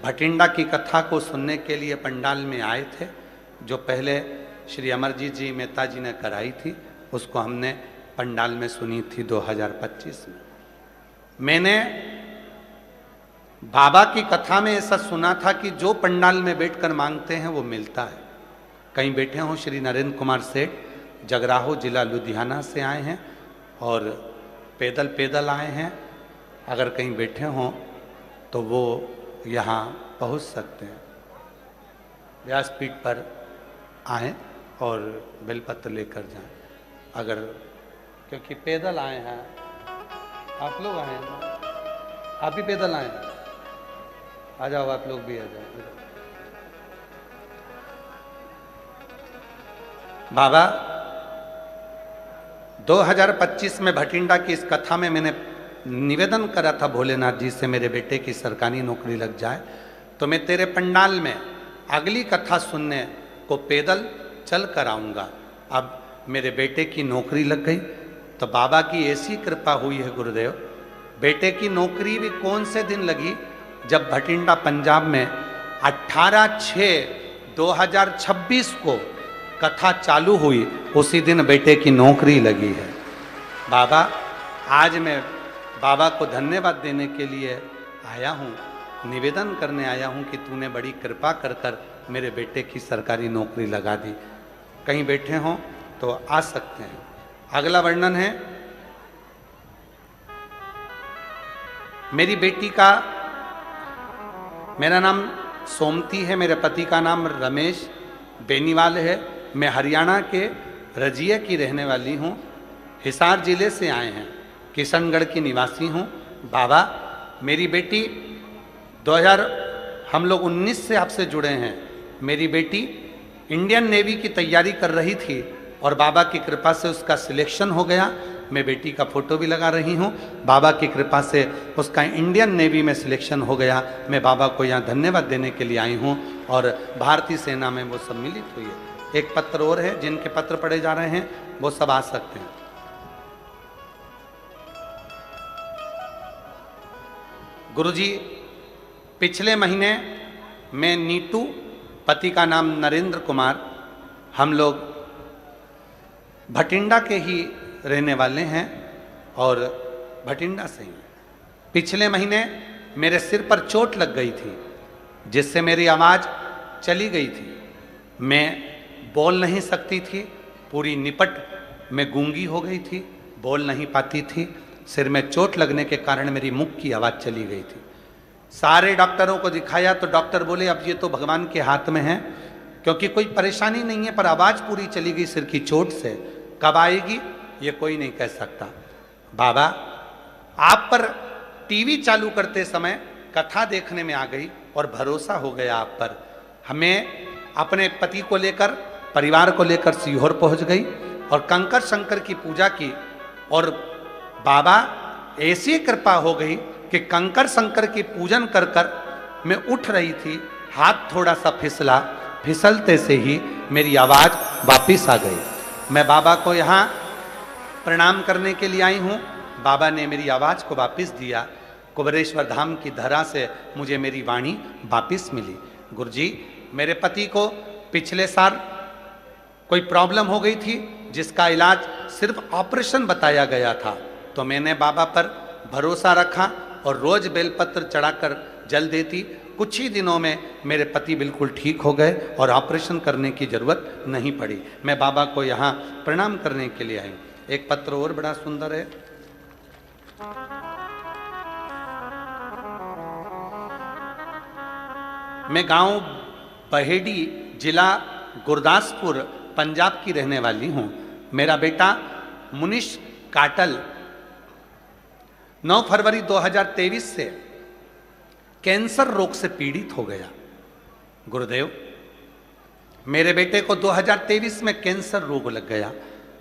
[SPEAKER 1] भटिंडा की कथा को सुनने के लिए पंडाल में आए थे, जो पहले श्री अमरजीत जी मेहता जी ने कराई थी, उसको हमने पंडाल में सुनी थी 2025 में। मैंने बाबा की कथा में ऐसा सुना था कि जो पंडाल में बैठकर मांगते हैं वो मिलता है। कहीं बैठे हों श्री नरेंद्र कुमार सेठ, जगराहो जिला लुधियाना से आए हैं और पैदल आए हैं। अगर कहीं बैठे हों तो वो यहाँ पहुँच सकते हैं। व्यासपीठ पर आएँ और बेलपत्र लेकर जाएं। अगर, क्योंकि पैदल आए हैं, आप लोग आए हैं, आप भी पैदल आए हैं, आ जाओ, आप लोग भी आ जाओ। बाबा 2025 में भटिंडा की इस कथा में मैंने निवेदन करा था भोलेनाथ जी से, मेरे बेटे की सरकारी नौकरी लग जाए तो मैं तेरे पंडाल में अगली कथा सुनने को पैदल चल कर आऊँगा। अब मेरे बेटे की नौकरी लग गई तो बाबा की ऐसी कृपा हुई है गुरुदेव, बेटे की नौकरी भी कौन से दिन लगी, जब भटिंडा पंजाब में 18/6/2026 को कथा चालू हुई उसी दिन बेटे की नौकरी लगी है। बाबा, आज मैं बाबा को धन्यवाद देने के लिए आया हूँ, निवेदन करने आया हूँ कि तूने बड़ी कृपा कर कर मेरे बेटे की सरकारी नौकरी लगा दी। कहीं बैठे हों तो आ सकते हैं। अगला वर्णन है मेरी बेटी का। मेरा नाम सोमती है, मेरे पति का नाम रमेश बेनीवाल है। मैं हरियाणा के रजिया की रहने वाली हूँ, हिसार जिले से आए हैं, किशनगढ़ की निवासी हूँ। बाबा, मेरी बेटी 2000 हम लोग 19 से आपसे जुड़े हैं। मेरी बेटी इंडियन नेवी की तैयारी कर रही थी और बाबा की कृपा से उसका सिलेक्शन हो गया। मैं बेटी का फोटो भी लगा रही हूँ। बाबा की कृपा से उसका इंडियन नेवी में सिलेक्शन हो गया। मैं बाबा को यहाँ धन्यवाद देने के लिए आई हूँ और भारतीय सेना में वो सम्मिलित हुई है। एक पत्र और है, जिनके पत्र पढ़े जा रहे हैं वो सब आ सकते हैं। गुरुजी, पिछले महीने मैं नीटू, पति का नाम नरेंद्र कुमार, हम लोग भटिंडा के ही रहने वाले हैं और भटिंडा से ही पिछले महीने मेरे सिर पर चोट लग गई थी, जिससे मेरी आवाज़ चली गई थी। मैं बोल नहीं सकती थी, पूरी निपट में गूंगी हो गई थी, बोल नहीं पाती थी। सिर में चोट लगने के कारण मेरी मुख की आवाज़ चली गई थी। सारे डॉक्टरों को दिखाया तो डॉक्टर बोले अब ये तो भगवान के हाथ में है, क्योंकि कोई परेशानी नहीं है, पर आवाज़ पूरी चली गई सिर की चोट से। कब आएगी ये कोई नहीं कह सकता। बाबा, आप पर टीवी चालू करते समय कथा देखने में आ गई और भरोसा हो गया आप पर। हमें अपने पति को लेकर, परिवार को लेकर सीहोर पहुंच गई और कंकर शंकर की पूजा की। और बाबा, ऐसी कृपा हो गई कि कंकर शंकर की पूजन कर कर मैं उठ रही थी, हाथ थोड़ा सा फिसला, फिसलते से ही मेरी आवाज़ वापिस आ गई। मैं बाबा को यहाँ प्रणाम करने के लिए आई हूँ। बाबा ने मेरी आवाज़ को वापिस दिया। कुबेरेश्वर धाम की धरा से मुझे मेरी वाणी वापिस मिली। गुरुजी, मेरे पति को पिछले साल कोई प्रॉब्लम हो गई थी, जिसका इलाज सिर्फ ऑपरेशन बताया गया था, तो मैंने बाबा पर भरोसा रखा और रोज़ बेलपत्र चढ़ाकर जल देती। कुछ ही दिनों में मेरे पति बिल्कुल ठीक हो गए और ऑपरेशन करने की जरूरत नहीं पड़ी। मैं बाबा को यहाँ प्रणाम करने के लिए आई। एक पत्र और बड़ा सुंदर है। मैं गांव बहेड़ी, जिला गुरदासपुर, पंजाब की रहने वाली हूँ। मेरा बेटा मुनीश काटल 9 फरवरी 2023 से कैंसर रोग से पीड़ित हो गया। गुरुदेव, मेरे बेटे को 2023 में कैंसर रोग लग गया।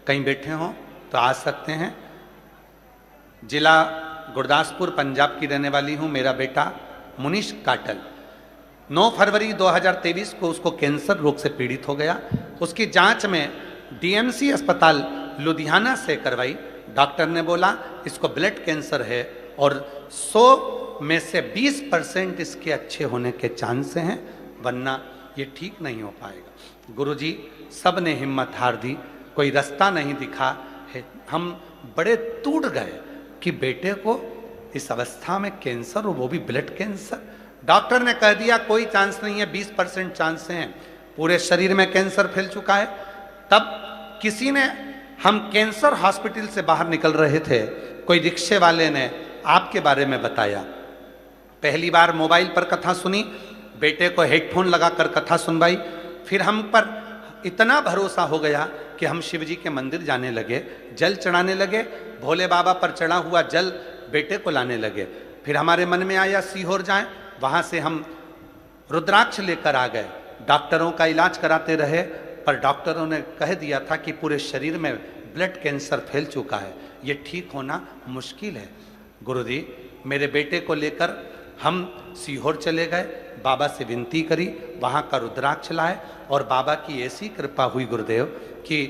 [SPEAKER 1] कहीं बैठे हों तो आ सकते हैं। जिला गुरदासपुर, पंजाब की रहने वाली हूँ। मेरा बेटा मुनीश काटल 9 फरवरी 2023 को उसको कैंसर रोग से पीड़ित हो गया। उसकी जांच में डीएमसी अस्पताल लुधियाना से करवाई। डॉक्टर ने बोला इसको ब्लड कैंसर है और 100 में से 20% इसके अच्छे होने के चांस हैं, वरना ये ठीक नहीं हो पाएगा। गुरुजी, सब ने हिम्मत हार दी, कोई रास्ता नहीं दिखा है। हम बड़े टूट गए कि बेटे को इस अवस्था में कैंसर, और वो भी ब्लड कैंसर। डॉक्टर ने कह दिया कोई चांस नहीं है, 20% चांस हैं, पूरे शरीर में कैंसर फैल चुका है। तब किसी ने, हम कैंसर हॉस्पिटल से बाहर निकल रहे थे, कोई रिक्शे वाले ने आपके बारे में बताया। पहली बार मोबाइल पर कथा सुनी, बेटे को हेडफोन लगाकर कथा सुनवाई। फिर हम पर इतना भरोसा हो गया कि हम शिव जी के मंदिर जाने लगे, जल चढ़ाने लगे, भोले बाबा पर चढ़ा हुआ जल बेटे को लाने लगे। फिर हमारे मन में आया सीहोर जाएं, वहाँ से हम रुद्राक्ष लेकर आ गए। डॉक्टरों का इलाज कराते रहे, पर डॉक्टरों ने कह दिया था कि पूरे शरीर में ब्लड कैंसर फैल चुका है, ये ठीक होना मुश्किल है। गुरुजी, मेरे बेटे को लेकर हम सीहोर चले गए, बाबा से विनती करी, वहाँ का रुद्राक्ष लाए और बाबा की ऐसी कृपा हुई गुरुदेव कि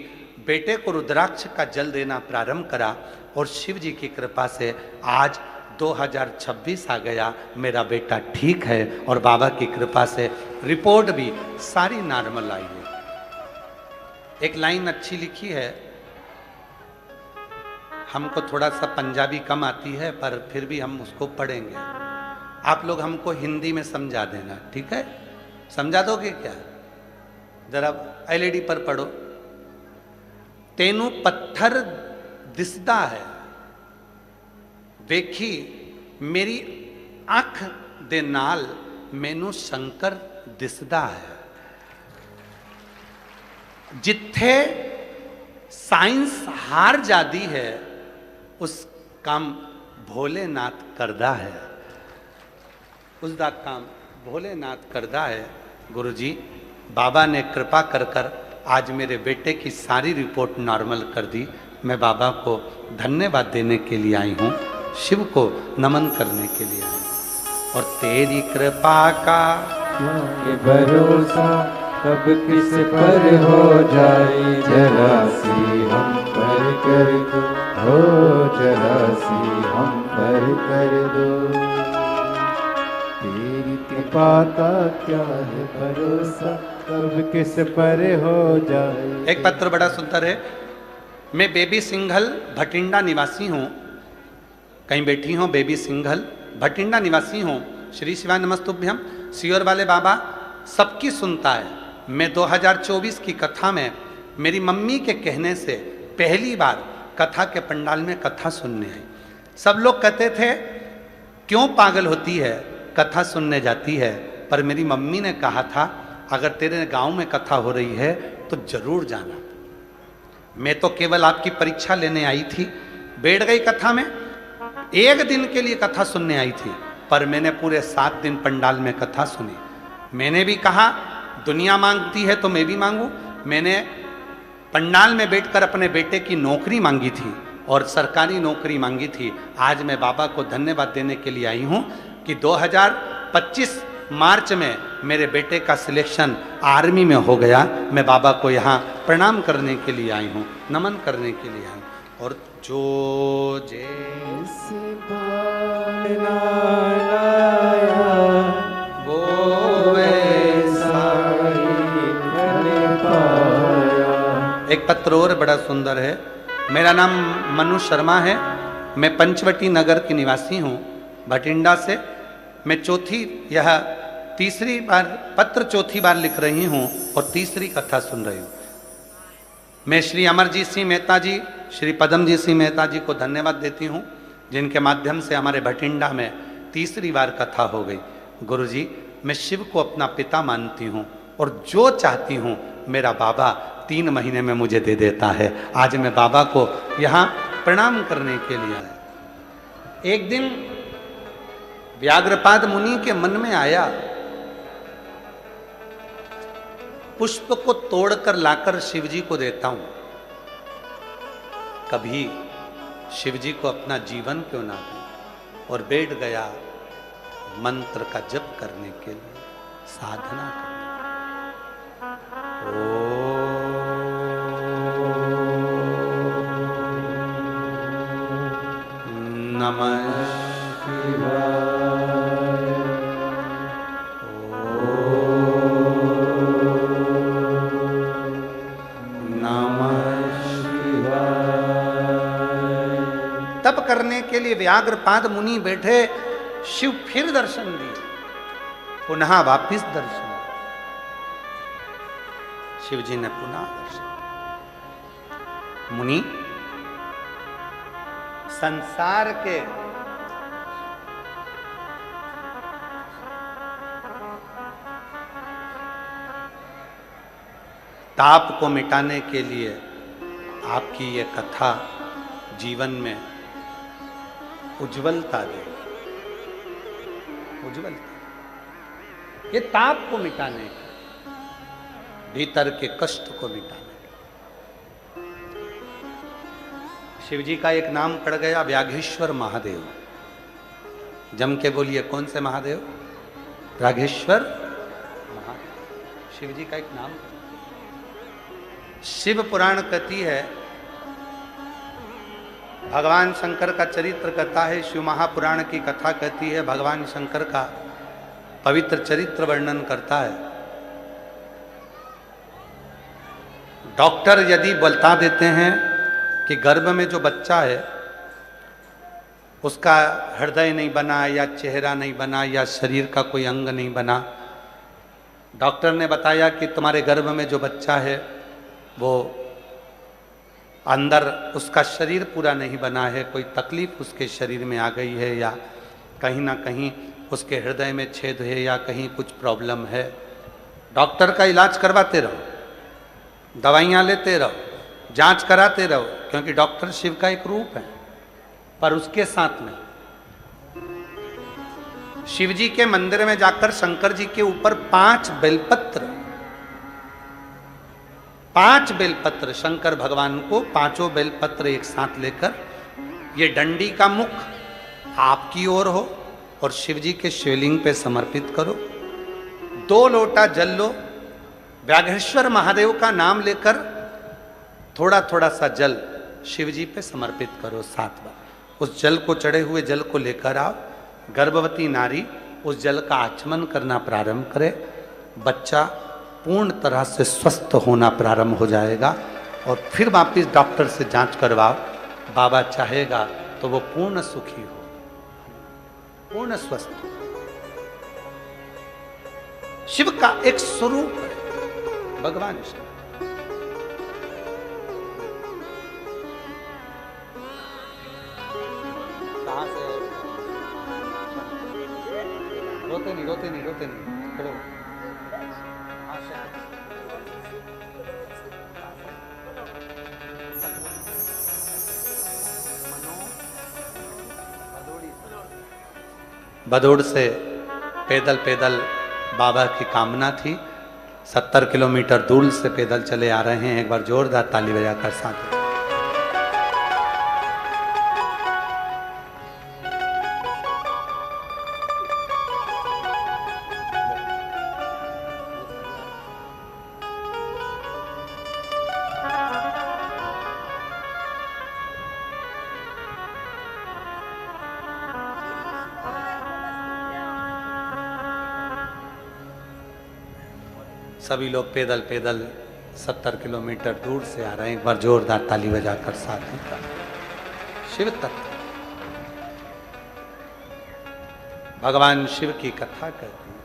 [SPEAKER 1] बेटे को रुद्राक्ष का जल देना प्रारंभ करा और शिव जी की कृपा से आज 2026 आ गया, मेरा बेटा ठीक है और बाबा की कृपा से रिपोर्ट भी सारी नॉर्मल आई है। एक लाइन अच्छी लिखी है, हमको थोड़ा सा पंजाबी कम आती है पर फिर भी हम उसको पढ़ेंगे। आप लोग हमको हिंदी में समझा देना, ठीक है? समझा दोगे क्या? जरा एलईडी पर पढ़ो। तेनू पत्थर दिसदा है, वेखी मेरी अख दे नाल मैनू शंकर दिसदा है। जिथे साइंस हार जाती है उस काम भोलेनाथ करदा है, उसका काम भोलेनाथ करदा है। गुरुजी बाबा ने कृपा कर कर आज मेरे बेटे की सारी रिपोर्ट नॉर्मल कर दी। मैं बाबा को धन्यवाद देने के लिए आई हूँ, शिव को नमन करने के लिए आई हूँ। और तेरी कृपा का
[SPEAKER 2] ये भरोसा कब किस पर हो जाए, जरा सी हम पर कर दो, हो जरा सी हम पर कर दो। तेरी कृपा का क्या है भरोसा, कब किस पर हो जाए।
[SPEAKER 1] एक पत्र बड़ा सुंदर है। मैं बेबी सिंघल भटिंडा निवासी हूँ। कहीं बैठी हूँ बेबी सिंघल भटिंडा निवासी हूँ। श्री शिवाय नमस्तुभ्यम। सियोर वाले बाबा सबकी सुनता है। मैं 2024 की कथा में मेरी मम्मी के कहने से पहली बार कथा के पंडाल में कथा सुनने आई। सब लोग कहते थे क्यों पागल होती है, कथा सुनने जाती है, पर मेरी मम्मी ने कहा था अगर तेरे गांव में कथा हो रही है तो जरूर जाना। मैं तो केवल आपकी परीक्षा लेने आई थी, बैठ गई कथा में। एक दिन के लिए कथा सुनने आई थी, पर मैंने पूरे 7 दिन पंडाल में कथा सुनी। मैंने भी कहा दुनिया मांगती है तो मैं भी मांगू। मैंने पंडाल में बैठकर अपने बेटे की नौकरी मांगी थी और सरकारी नौकरी मांगी थी। आज मैं बाबा को धन्यवाद देने के लिए आई हूँ कि 2025 मार्च में मेरे बेटे का सिलेक्शन आर्मी में हो गया। मैं बाबा को यहाँ प्रणाम करने के लिए आई हूँ, नमन करने के लिए आई हूँ। और जो जैसे वो वैसा ही पाया। एक पत्र और बड़ा सुंदर है। मेरा नाम मनु शर्मा है। मैं पंचवटी नगर की निवासी हूँ, भटिंडा से। मैं तीसरी बार पत्र चौथी बार लिख रही हूँ और तीसरी कथा सुन रही हूँ। मैं श्री अमरजीत सिंह मेहता जी, श्री पदमजीत सिंह मेहता जी को धन्यवाद देती हूँ, जिनके माध्यम से हमारे भटिंडा में तीसरी बार कथा हो गई। गुरुजी, मैं शिव को अपना पिता मानती हूँ और जो चाहती हूँ मेरा बाबा 3 महीने में मुझे दे देता है। आज मैं बाबा को यहाँ प्रणाम करने के लिए आया। एक दिन व्याघ्रपाद मुनि के मन में आया, पुष्प को तोड़कर लाकर शिवजी को देता हूं, कभी शिवजी को अपना जीवन क्यों ना दूं। और बैठ गया मंत्र का जप करने के लिए, साधना करने। ओम नमः शिवाय। तप करने के लिए व्याघ्रपाद मुनि बैठे। शिव फिर दर्शन दिए, पुनः वापिस दर्शन। शिव जी ने पुनः दर्शन। मुनि संसार के ताप को मिटाने के लिए आपकी ये कथा जीवन में उज्ज्वलता दे, उज्ज्वलता। ये ताप को मिटाने के, भीतर के कष्ट को मिटाने के। शिव जी का एक नाम पड़ गया, व्याघेश्वर महादेव। जम के बोलिए, कौन से महादेव? व्याघेश्वर महादेव। शिव जी का एक नाम। शिव पुराण कहती है, भगवान शंकर का चरित्र कहता है, शिव महापुराण की कथा कहती है, भगवान शंकर का पवित्र चरित्र वर्णन करता है। डॉक्टर यदि बता देते हैं कि गर्भ में जो बच्चा है उसका हृदय नहीं बना या चेहरा नहीं बना या शरीर का कोई अंग नहीं बना, डॉक्टर ने बताया कि तुम्हारे गर्भ में जो बच्चा है वो अंदर उसका शरीर पूरा नहीं बना है, कोई तकलीफ उसके शरीर में आ गई है या कहीं ना कहीं उसके हृदय में छेद है या कहीं कुछ प्रॉब्लम है, डॉक्टर का इलाज करवाते रहो, दवाइयाँ लेते रहो, जांच कराते रहो, क्योंकि डॉक्टर शिव का एक रूप है। पर उसके साथ में शिव जी के मंदिर में जाकर शंकर जी के ऊपर 5 बेलपत्र शंकर भगवान को 5 बेलपत्र एक साथ लेकर ये डंडी का मुख आपकी ओर हो और शिव जी के शिवलिंग पे समर्पित करो। 2 लोटा जल लो, व्याघ्रेश्वर महादेव का नाम लेकर थोड़ा थोड़ा सा जल शिव जी पे समर्पित करो 7 बार। उस जल को, चढ़े हुए जल को लेकर आओ, गर्भवती नारी उस जल का आचमन करना प्रारंभ करे, बच्चा पूर्ण तरह से स्वस्थ होना प्रारंभ हो जाएगा और फिर वापिस डॉक्टर से जांच करवाओ। बाबा चाहेगा तो वो पूर्ण सुखी हो, पूर्ण स्वस्थ हो। शिव का एक स्वरूप है भगवान शिव। कहां से? रोते नहीं खड़ो। भदोड़ से पैदल बाबा की कामना थी, 70 किलोमीटर दूर से पैदल चले आ रहे हैं। एक बार जोरदार ताली बजाकर साथ। सभी लोग पैदल 70 किलोमीटर दूर से आ रहे हैं। एक बार जोरदार ताली बजाकर साथ में। शिव तत्व, भगवान शिव की कथा करती है,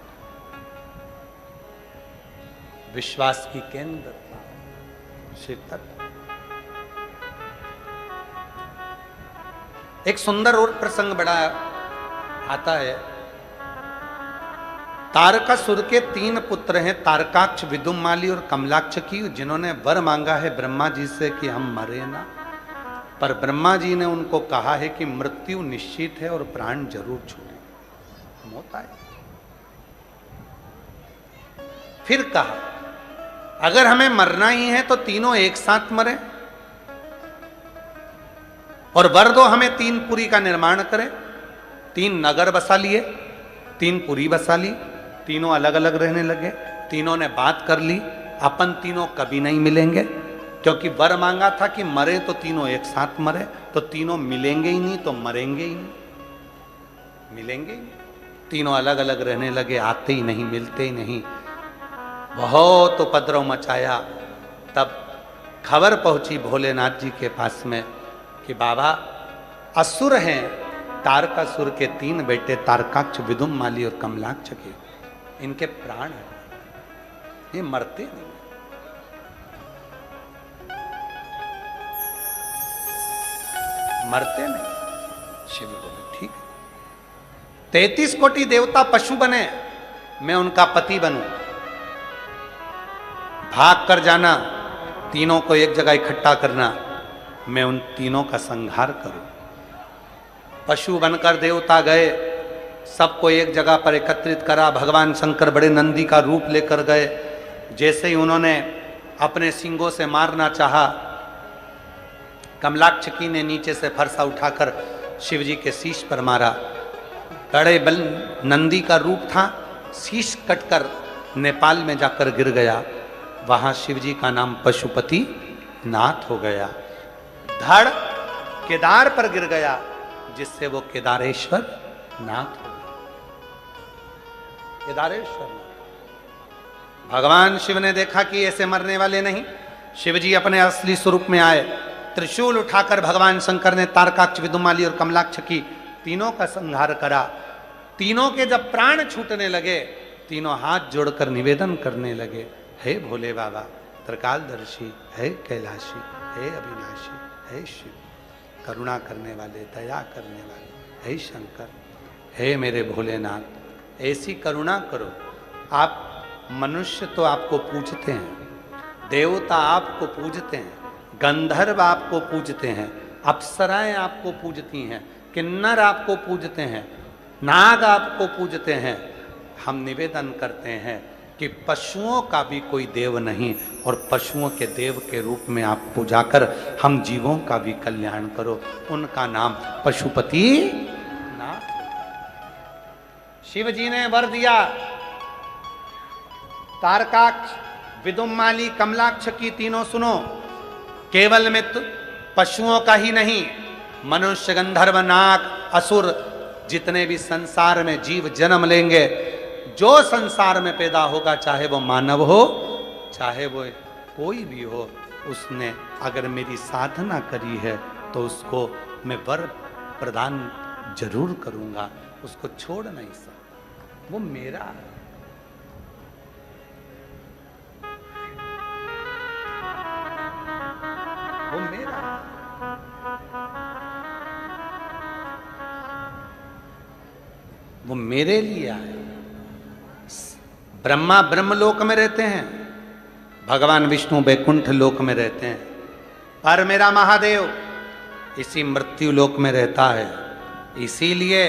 [SPEAKER 1] विश्वास की केंद्र शिव तत्व। एक सुंदर और प्रसंग बड़ा आता है। तारकासुर के 3 पुत्र हैं, तारकाक्ष, विदुमाली और कमलाक्ष की, जिन्होंने वर मांगा है ब्रह्मा जी से कि हम मरे ना। पर ब्रह्मा जी ने उनको कहा है कि मृत्यु निश्चित है और प्राण जरूर छूटे, मौत आए। फिर कहा अगर हमें मरना ही है तो तीनों एक साथ मरे और वर दो हमें 3 पुरी का निर्माण करें। 3 नगर बसा लिए, 3 पुरी बसा ली, तीनों अलग अलग रहने लगे। तीनों ने बात कर ली, अपन तीनों कभी नहीं मिलेंगे, क्योंकि वर मांगा था कि मरे तो तीनों एक साथ मरे, तो तीनों मिलेंगे ही नहीं तो मरेंगे ही नहीं, मिलेंगे ही नहीं। तीनों अलग अलग रहने लगे, आते ही नहीं, मिलते ही नहीं। बहुत उपद्रव मचाया। तब खबर पहुंची भोलेनाथ जी के पास में कि बाबा असुर हैं, तारकासुर के 3 बेटे तारकाक्ष, विदुमाली और कमलाक्ष के, इनके प्राण हैं, ये मरते नहीं। मरते नहीं। शिव बोले ठीक है, 33 कोटि देवता पशु बने, मैं उनका पति बनूं, भाग कर जाना, तीनों को एक जगह इकट्ठा करना, मैं उन तीनों का संहार करूं। पशु बनकर देवता गए, सबको एक जगह पर एकत्रित करा। भगवान शंकर बड़े नंदी का रूप लेकर गए। जैसे ही उन्होंने अपने सींगों से मारना चाहा, कमलाक्ष की ने नीचे से फरसा उठाकर शिव जी के शीश पर मारा। बड़े बल नंदी का रूप था, शीश कटकर नेपाल में जाकर गिर गया। वहां शिव जी का नाम पशुपति नाथ हो गया। धड़ केदार पर गिर गया, जिससे वो केदारेश्वर नाथ हो गया। केदारेश्वर नाथ। भगवान शिव ने देखा कि ऐसे मरने वाले नहीं, शिवजी अपने असली स्वरूप में आए, त्रिशूल उठाकर भगवान शंकर ने तारकाक्ष, विदुमाली और कमलाक्ष की तीनों का संहार करा। तीनों के जब प्राण छूटने लगे, तीनों हाथ जोड़कर निवेदन करने लगे, हे भोले बाबा, त्रिकालदर्शी, हे कैलाशी, हे अविनाशी, हे शिव, करुणा करने वाले, दया करने वाले, हे शंकर, हे मेरे भोलेनाथ, ऐसी करुणा करो। आप मनुष्य तो आपको पूजते हैं, देवता आपको पूजते हैं, गंधर्व आपको पूजते हैं, अप्सराएं आपको पूजती हैं, किन्नर आपको पूजते हैं, नाग आपको पूजते हैं। हम निवेदन करते हैं कि पशुओं का भी कोई देव नहीं, और पशुओं के देव के रूप में आप पूजा कर हम जीवों का भी कल्याण करो। उनका नाम पशुपति नाथ। शिव जी ने वर दिया, तारकाक्ष, विदुमाली, कमलाक्ष की तीनों सुनो, केवल में पशुओं का ही नहीं, मनुष्य, गंधर्व, नाग, असुर, जितने भी संसार में जीव जन्म लेंगे, जो संसार में पैदा होगा, चाहे वो मानव हो, चाहे वो कोई भी हो, उसने अगर मेरी साधना करी है तो उसको मैं वर प्रदान जरूर करूंगा, उसको छोड़ नहीं सकता, वो मेरा है। वो मेरा है। वो मेरे लिए आया। ब्रह्मा ब्रह्मलोक में रहते हैं, भगवान विष्णु वैकुंठ लोक में रहते हैं, पर मेरा महादेव इसी मृत्यु लोक में रहता है। इसीलिए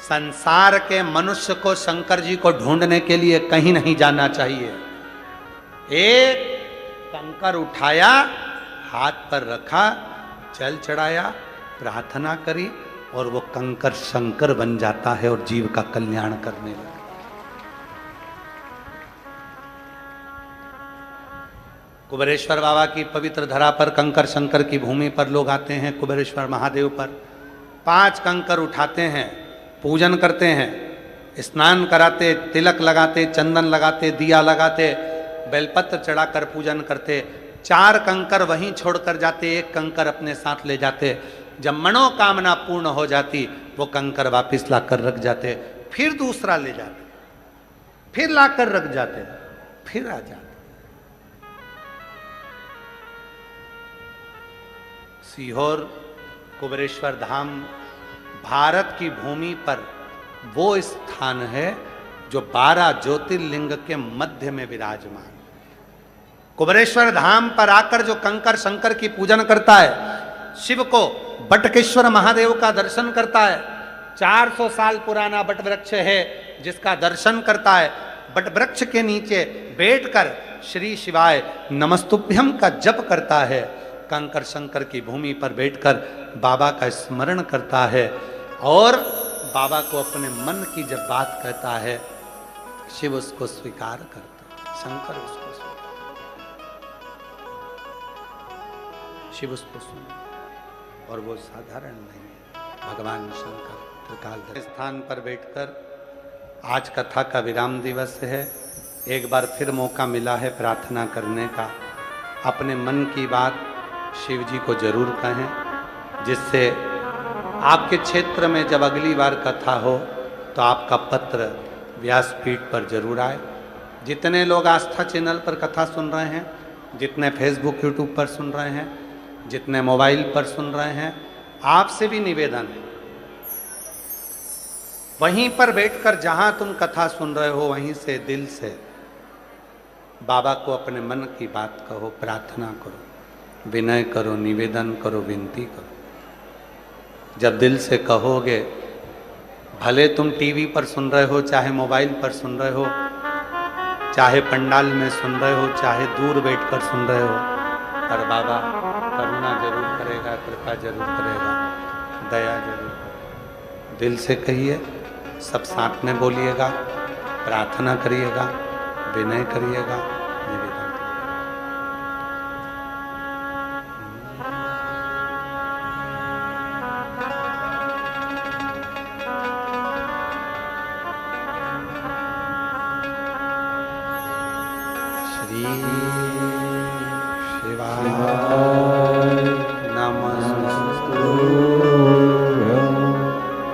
[SPEAKER 1] संसार के मनुष्य को शंकर जी को ढूंढने के लिए कहीं नहीं जाना चाहिए। एक कंकर उठाया, हाथ पर रखा, जल चढ़ाया, प्रार्थना करी, और वो कंकर शंकर बन जाता है और जीव का कल्याण करने लगा। कुबेरेश्वर बाबा की पवित्र धरा पर, कंकर शंकर की भूमि पर लोग आते हैं, कुबेरेश्वर महादेव पर 5 कंकर उठाते हैं, पूजन करते हैं, स्नान कराते, तिलक लगाते, चंदन लगाते, दिया लगाते, बेलपत्र चढ़ाकर पूजन करते। 4 कंकर वहीं छोड़कर जाते, 1 कंकर अपने साथ ले जाते। जब मनोकामना पूर्ण हो जाती, वो कंकर वापस लाकर रख जाते, फिर दूसरा ले जाते, फिर लाकर रख जाते, फिर आ जाते। सीहोर कुबेरेश्वर धाम भारत की भूमि पर वो स्थान है जो 12 ज्योतिर्लिंग के मध्य में विराजमान। कुबेरेश्वर धाम पर आकर जो कंकर शंकर की पूजन करता है, शिव को बटकेश्वर महादेव का दर्शन करता है, 400 साल पुराना बट वृक्ष है जिसका दर्शन करता है, बट वृक्ष के नीचे बैठकर श्री शिवाय नमस्तुभ्यम का जप करता है, कंकर शंकर की भूमि पर बैठकर बाबा का स्मरण करता है, और बाबा को अपने मन की जब बात कहता है, शिव उसको स्वीकार करता है, शंकर उसको स्वीकार, शिव उसको सुन, और वो साधारण नहीं है। भगवान शंकर त्रिकाल स्थान पर बैठकर आज कथा का विराम दिवस है। एक बार फिर मौका मिला है प्रार्थना करने का। अपने मन की बात शिव जी को जरूर कहें, जिससे आपके क्षेत्र में जब अगली बार कथा हो तो आपका पत्र व्यासपीठ पर जरूर आए। जितने लोग आस्था चैनल पर कथा सुन रहे हैं, जितने फेसबुक यूट्यूब पर सुन रहे हैं, जितने मोबाइल पर सुन रहे हैं, आपसे भी निवेदन है, वहीं पर बैठकर जहां तुम कथा सुन रहे हो, वहीं से दिल से बाबा को अपने मन की बात कहो, प्रार्थना करो, विनय करो, निवेदन करो, विनती करो। जब दिल से कहोगे, भले तुम टीवी पर सुन रहे हो, चाहे मोबाइल पर सुन रहे हो, चाहे पंडाल में सुन रहे हो, चाहे दूर बैठकर सुन रहे हो, पर बाबा करुणा जरूर करेगा, कृपा जरूर करेगा, दया जरूर करेगा। दिल से कहिए, सब साथ में बोलिएगा, प्रार्थना करिएगा, विनय करिएगा, निवेदन शिवाय नमस्तुभ्यं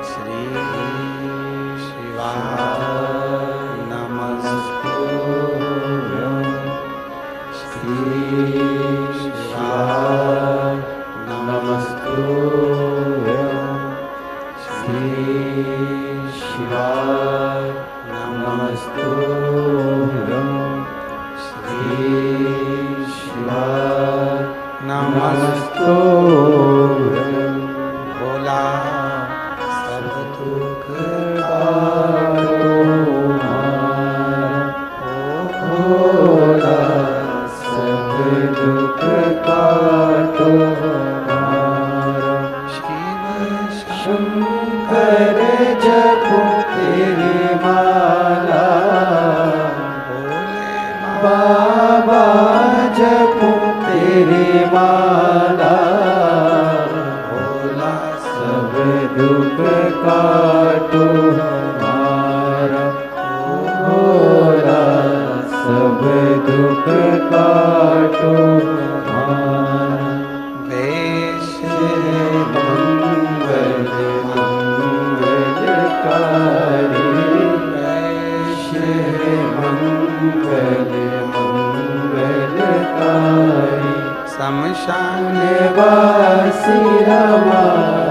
[SPEAKER 1] श्री शिवाय नमस्तुभ्यं श्री शिवाय नमस्तुभ्यं श्री शिवाय नमस्तुभ्यं श्री शिवाय नमस्तुभ्यं भोला सब दुख काटो भोला सब दुख काटो शिव शंकर जपो तेरी माला भोले बाबा जपो तेरी माला भोला सब दुख काटो हमारा भोला सब दुख काटो हमारा वेश मंगल मंगलकारी वेश मंगल मंगलकारी शमशान वासी हमारा